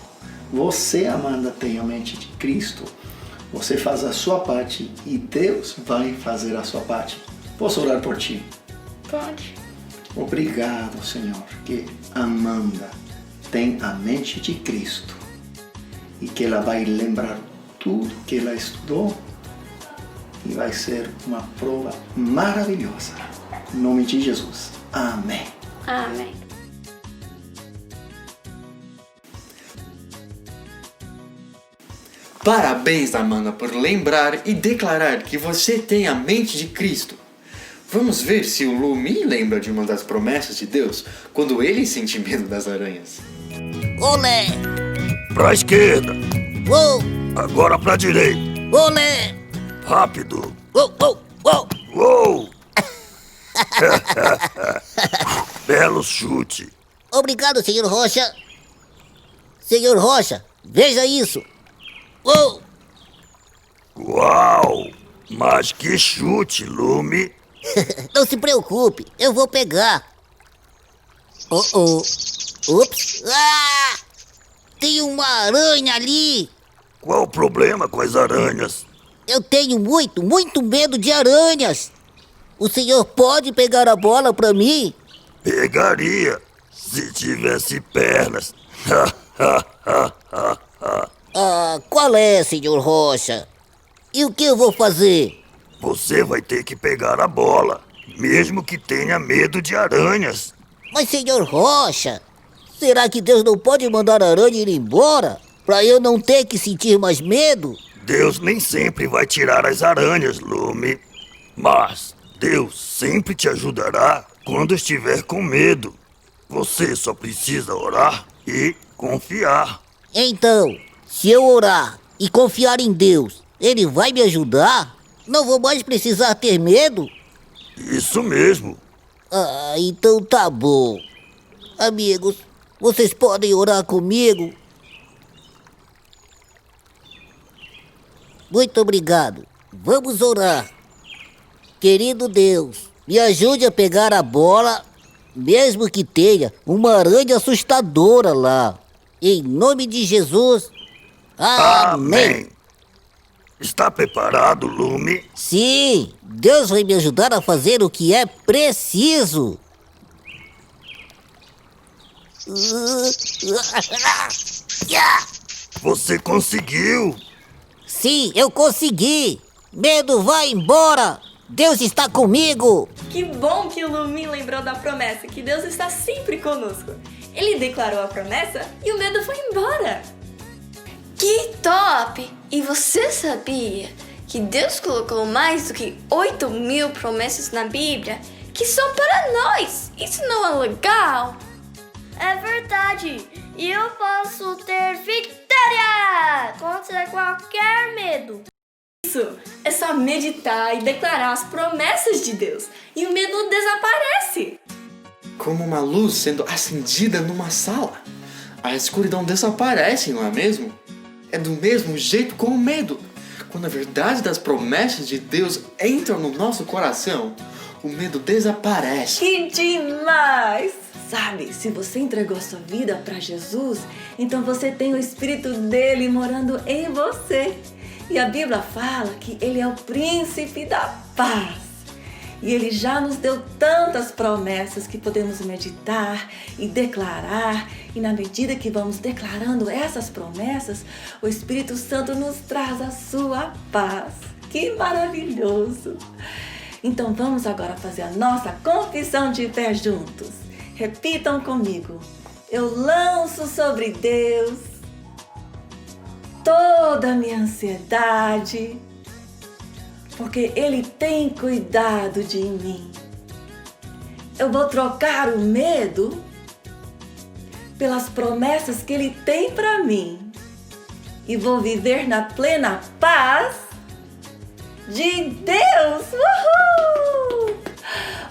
Você, Amanda, tem a mente de Cristo. Você faz a sua parte e Deus vai fazer a sua parte. Posso orar por ti? Pode. Obrigado, Senhor, que Amanda tem a mente de Cristo e que ela vai lembrar tudo que ela estudou e vai ser uma prova maravilhosa. Em nome de Jesus. Amém. Amém. Parabéns, Amanda, por lembrar e declarar que você tem a mente de Cristo. Vamos ver se o Lumi lembra de uma das promessas de Deus quando ele sente medo das aranhas. Olé! Pra esquerda. Uou! Agora pra direita. Olé! Rápido. Uou, uou, uou! Uou! Belo chute. Obrigado, senhor Rocha. Senhor Rocha, veja isso. Uou! Uau! Mas que chute, Lume! Não se preocupe, eu vou pegar. Ups! Ah! Tem uma aranha ali! Qual o problema com as aranhas? Eu tenho muito medo de aranhas! O senhor pode pegar a bola pra mim? Pegaria, se tivesse pernas. Qual é, senhor Rocha? E o que eu vou fazer? Você vai ter que pegar a bola, mesmo que tenha medo de aranhas. Mas, senhor Rocha, será que Deus não pode mandar a aranha ir embora? Pra eu não ter que sentir mais medo? Deus nem sempre vai tirar as aranhas, Lume. Mas Deus sempre te ajudará quando estiver com medo. Você só precisa orar e confiar. Então, se eu orar e confiar em Deus, Ele vai me ajudar? Não vou mais precisar ter medo? Isso mesmo. Então tá bom. Amigos, vocês podem orar comigo? Muito obrigado. Vamos orar. Querido Deus, me ajude a pegar a bola, mesmo que tenha uma aranha assustadora lá. Em nome de Jesus. Amém. Está preparado, Lume? Sim, Deus vai me ajudar a fazer o que é preciso. Você conseguiu! Sim, eu consegui! Medo, vai embora! Deus está comigo! Que bom que o Lumi lembrou da promessa, que Deus está sempre conosco. Ele declarou a promessa e o medo foi embora. Que top! E você sabia que Deus colocou mais do que 8.000 promessas na Bíblia que são para nós? Isso não é legal? É verdade! E eu posso ter vitória contra qualquer medo. Isso é só meditar e declarar as promessas de Deus e o medo desaparece. Como uma luz sendo acendida numa sala. A escuridão desaparece, não é mesmo? É do mesmo jeito com o medo. Quando a verdade das promessas de Deus entra no nosso coração, o medo desaparece. Que demais! Sabe, se você entregou sua vida para Jesus, então você tem o Espírito dele morando em você. E a Bíblia fala que ele é o príncipe da paz. E ele já nos deu tantas promessas que podemos meditar e declarar. E na medida que vamos declarando essas promessas, o Espírito Santo nos traz a sua paz. Que maravilhoso! Então vamos agora fazer a nossa confissão de fé juntos. Repitam comigo. Eu lanço sobre Deus toda a minha ansiedade, porque Ele tem cuidado de mim. Eu vou trocar o medo pelas promessas que Ele tem para mim e vou viver na plena paz de Deus. Uhul!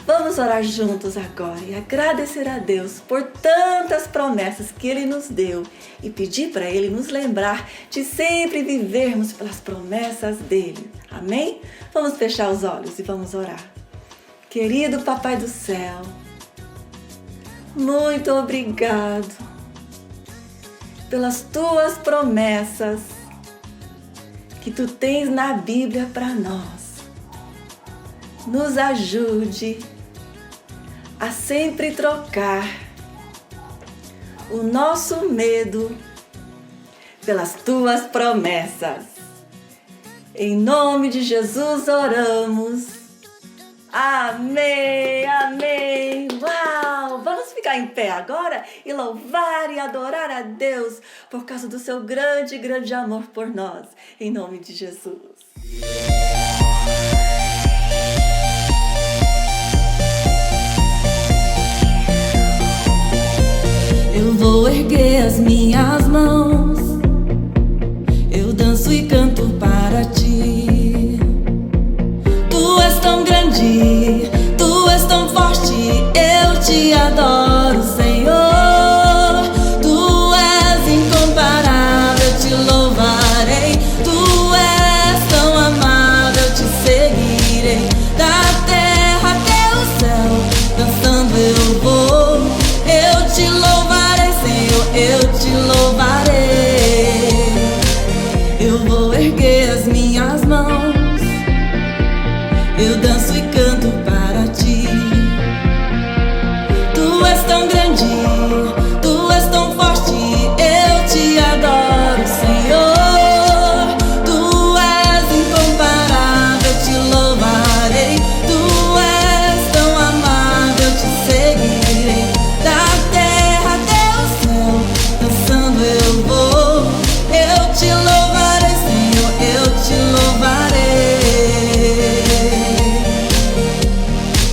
Vamos orar juntos agora e agradecer a Deus por tantas promessas que Ele nos deu e pedir para Ele nos lembrar de sempre vivermos pelas promessas dEle. Amém? Vamos fechar os olhos e vamos orar. Querido Papai do Céu, muito obrigado pelas Tuas promessas que Tu tens na Bíblia para nós. Nos ajude a sempre trocar o nosso medo pelas Tuas promessas. Em nome de Jesus oramos. Amém, amém. Uau! Vamos ficar em pé agora e louvar e adorar a Deus por causa do seu grande, grande amor por nós. Em nome de Jesus. Eu vou erguer as minhas mãos, eu danço e canto para ti. Tu és tão grande, tu és tão forte, eu te adoro, Senhor. Tu és incomparável. és tão grande, tu és tão forte, eu te adoro, Senhor. Tu és incomparável, eu te louvarei. Tu és tão amável, eu te seguirei. Da terra até o céu, dançando eu vou. Eu te louvarei, Senhor, eu te louvarei.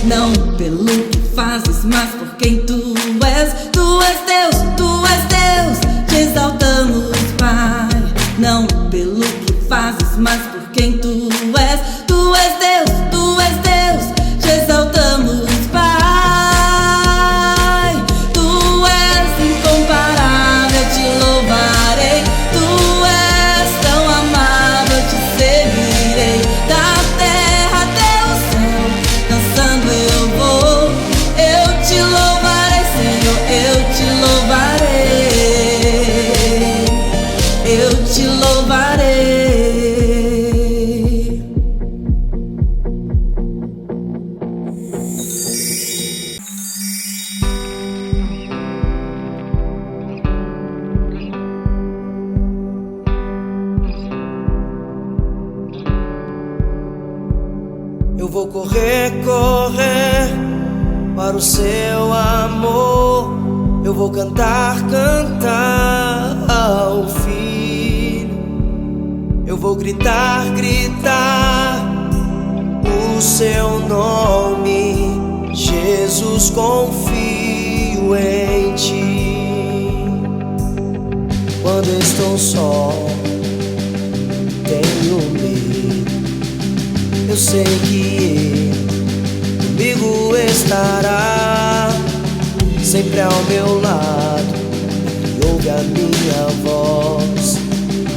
Não pelo que fazes, mas por quem tu és. Tu és Deus, te exaltamos, Pai. Não pelo que fazes, mas por quem tu és. Tu és Deus, te exaltamos, Pai. Tu és incomparável, te louvarei. Tu és tão amável, te seguirei. Da terra até o céu, dançando eu vou. Eu te louvarei, Senhor, eu te louvarei. Eu te louvarei. Eu vou correr, correr para o seu amor. Eu vou cantar, cantar ao Filho. Eu vou gritar, gritar o seu nome. Jesus, confio em ti. Quando estou só, tenho medo. Eu sei que Ele comigo estará, sempre ao meu lado, e ouve a minha voz.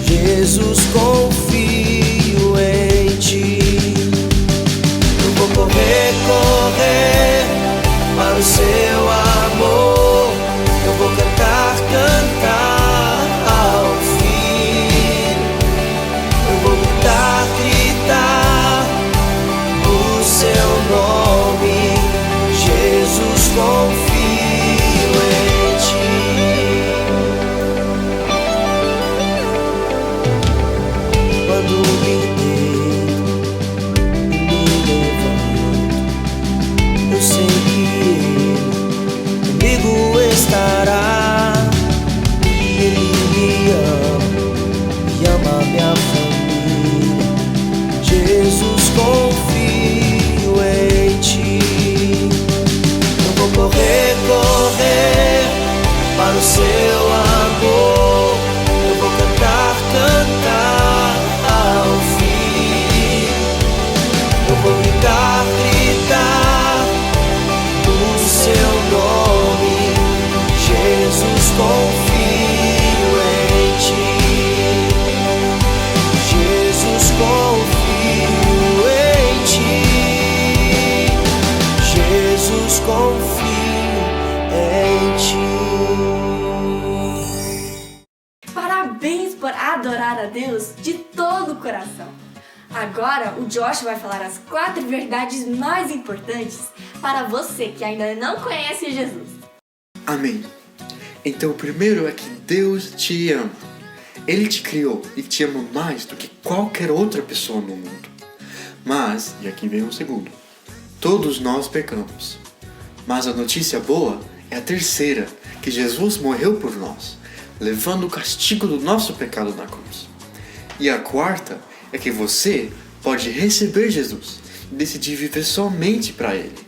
Jesus, confio em ti. Eu vou correr, correr para o seu amor. Eu vou cantar, cantar ao Filho. Eu vou gritar, gritar o seu nome. Jesus, confio em ti. Quando me deito e me levanto, eu sei que Ele comigo estará. Ele me ama minha família. Jesus, confio em ti. Eu vou correr, correr para o seu amor. Eu vou cantar, cantar ao Filho. Eu vou gritar, gritar o seu nome. Jesus, confio em ti. Jesus, confio em ti. Jesus, confio em ti. Parabéns por adorar a Deus de todo o coração. Agora o Josh vai falar as 4 verdades mais importantes para você que ainda não conhece Jesus. Amém. Então o primeiro é que Deus te ama. Ele te criou e te ama mais do que qualquer outra pessoa no mundo. Mas, e aqui vem o segundo, todos nós pecamos. Mas a notícia boa é a terceira, que Jesus morreu por nós, levando o castigo do nosso pecado na cruz. E a quarta é que você pode receber Jesus e decidir viver somente para Ele.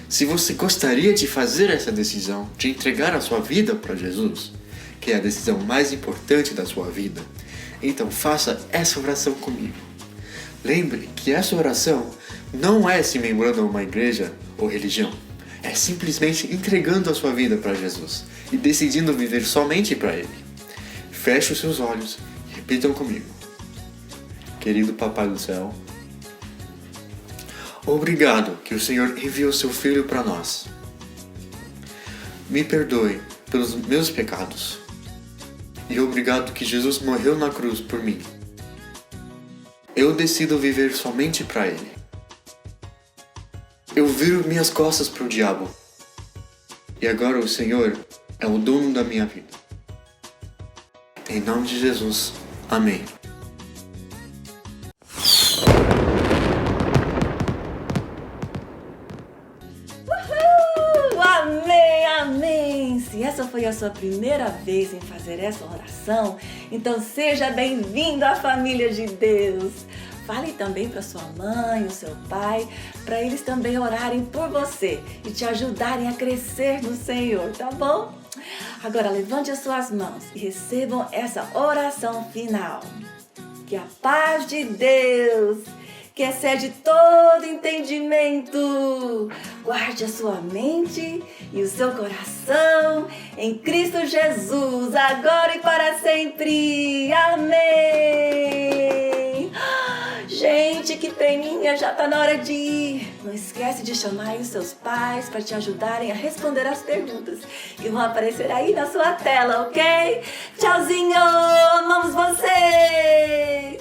Se você gostaria de fazer essa decisão, de entregar a sua vida para Jesus, que é a decisão mais importante da sua vida, então faça essa oração comigo. Lembre que essa oração não é se membrando a uma igreja ou religião. É simplesmente entregando a sua vida para Jesus e decidindo viver somente para Ele. Feche os seus olhos e repitam comigo. Querido Papai do Céu, obrigado que o Senhor enviou seu Filho para nós. Me perdoe pelos meus pecados. E obrigado que Jesus morreu na cruz por mim. Eu decido viver somente para Ele. Eu viro minhas costas para o diabo E agora o Senhor é o dono da minha vida. Em nome de Jesus. Amém. Amém, amém! Se essa foi a sua primeira vez em fazer essa oração, então seja bem-vindo à família de Deus. Fale também para sua mãe, o seu pai, para eles também orarem por você e te ajudarem a crescer no Senhor, tá bom? Agora levante as suas mãos e recebam essa oração final. Que a paz de Deus, que excede todo entendimento, guarde a sua mente e o seu coração em Cristo Jesus, agora e para sempre. Amém! Gente, que peninha, já tá na hora de ir. Não esquece de chamar aí os seus pais para te ajudarem a responder as perguntas que vão aparecer aí na sua tela, ok? Tchauzinho, amamos vocês!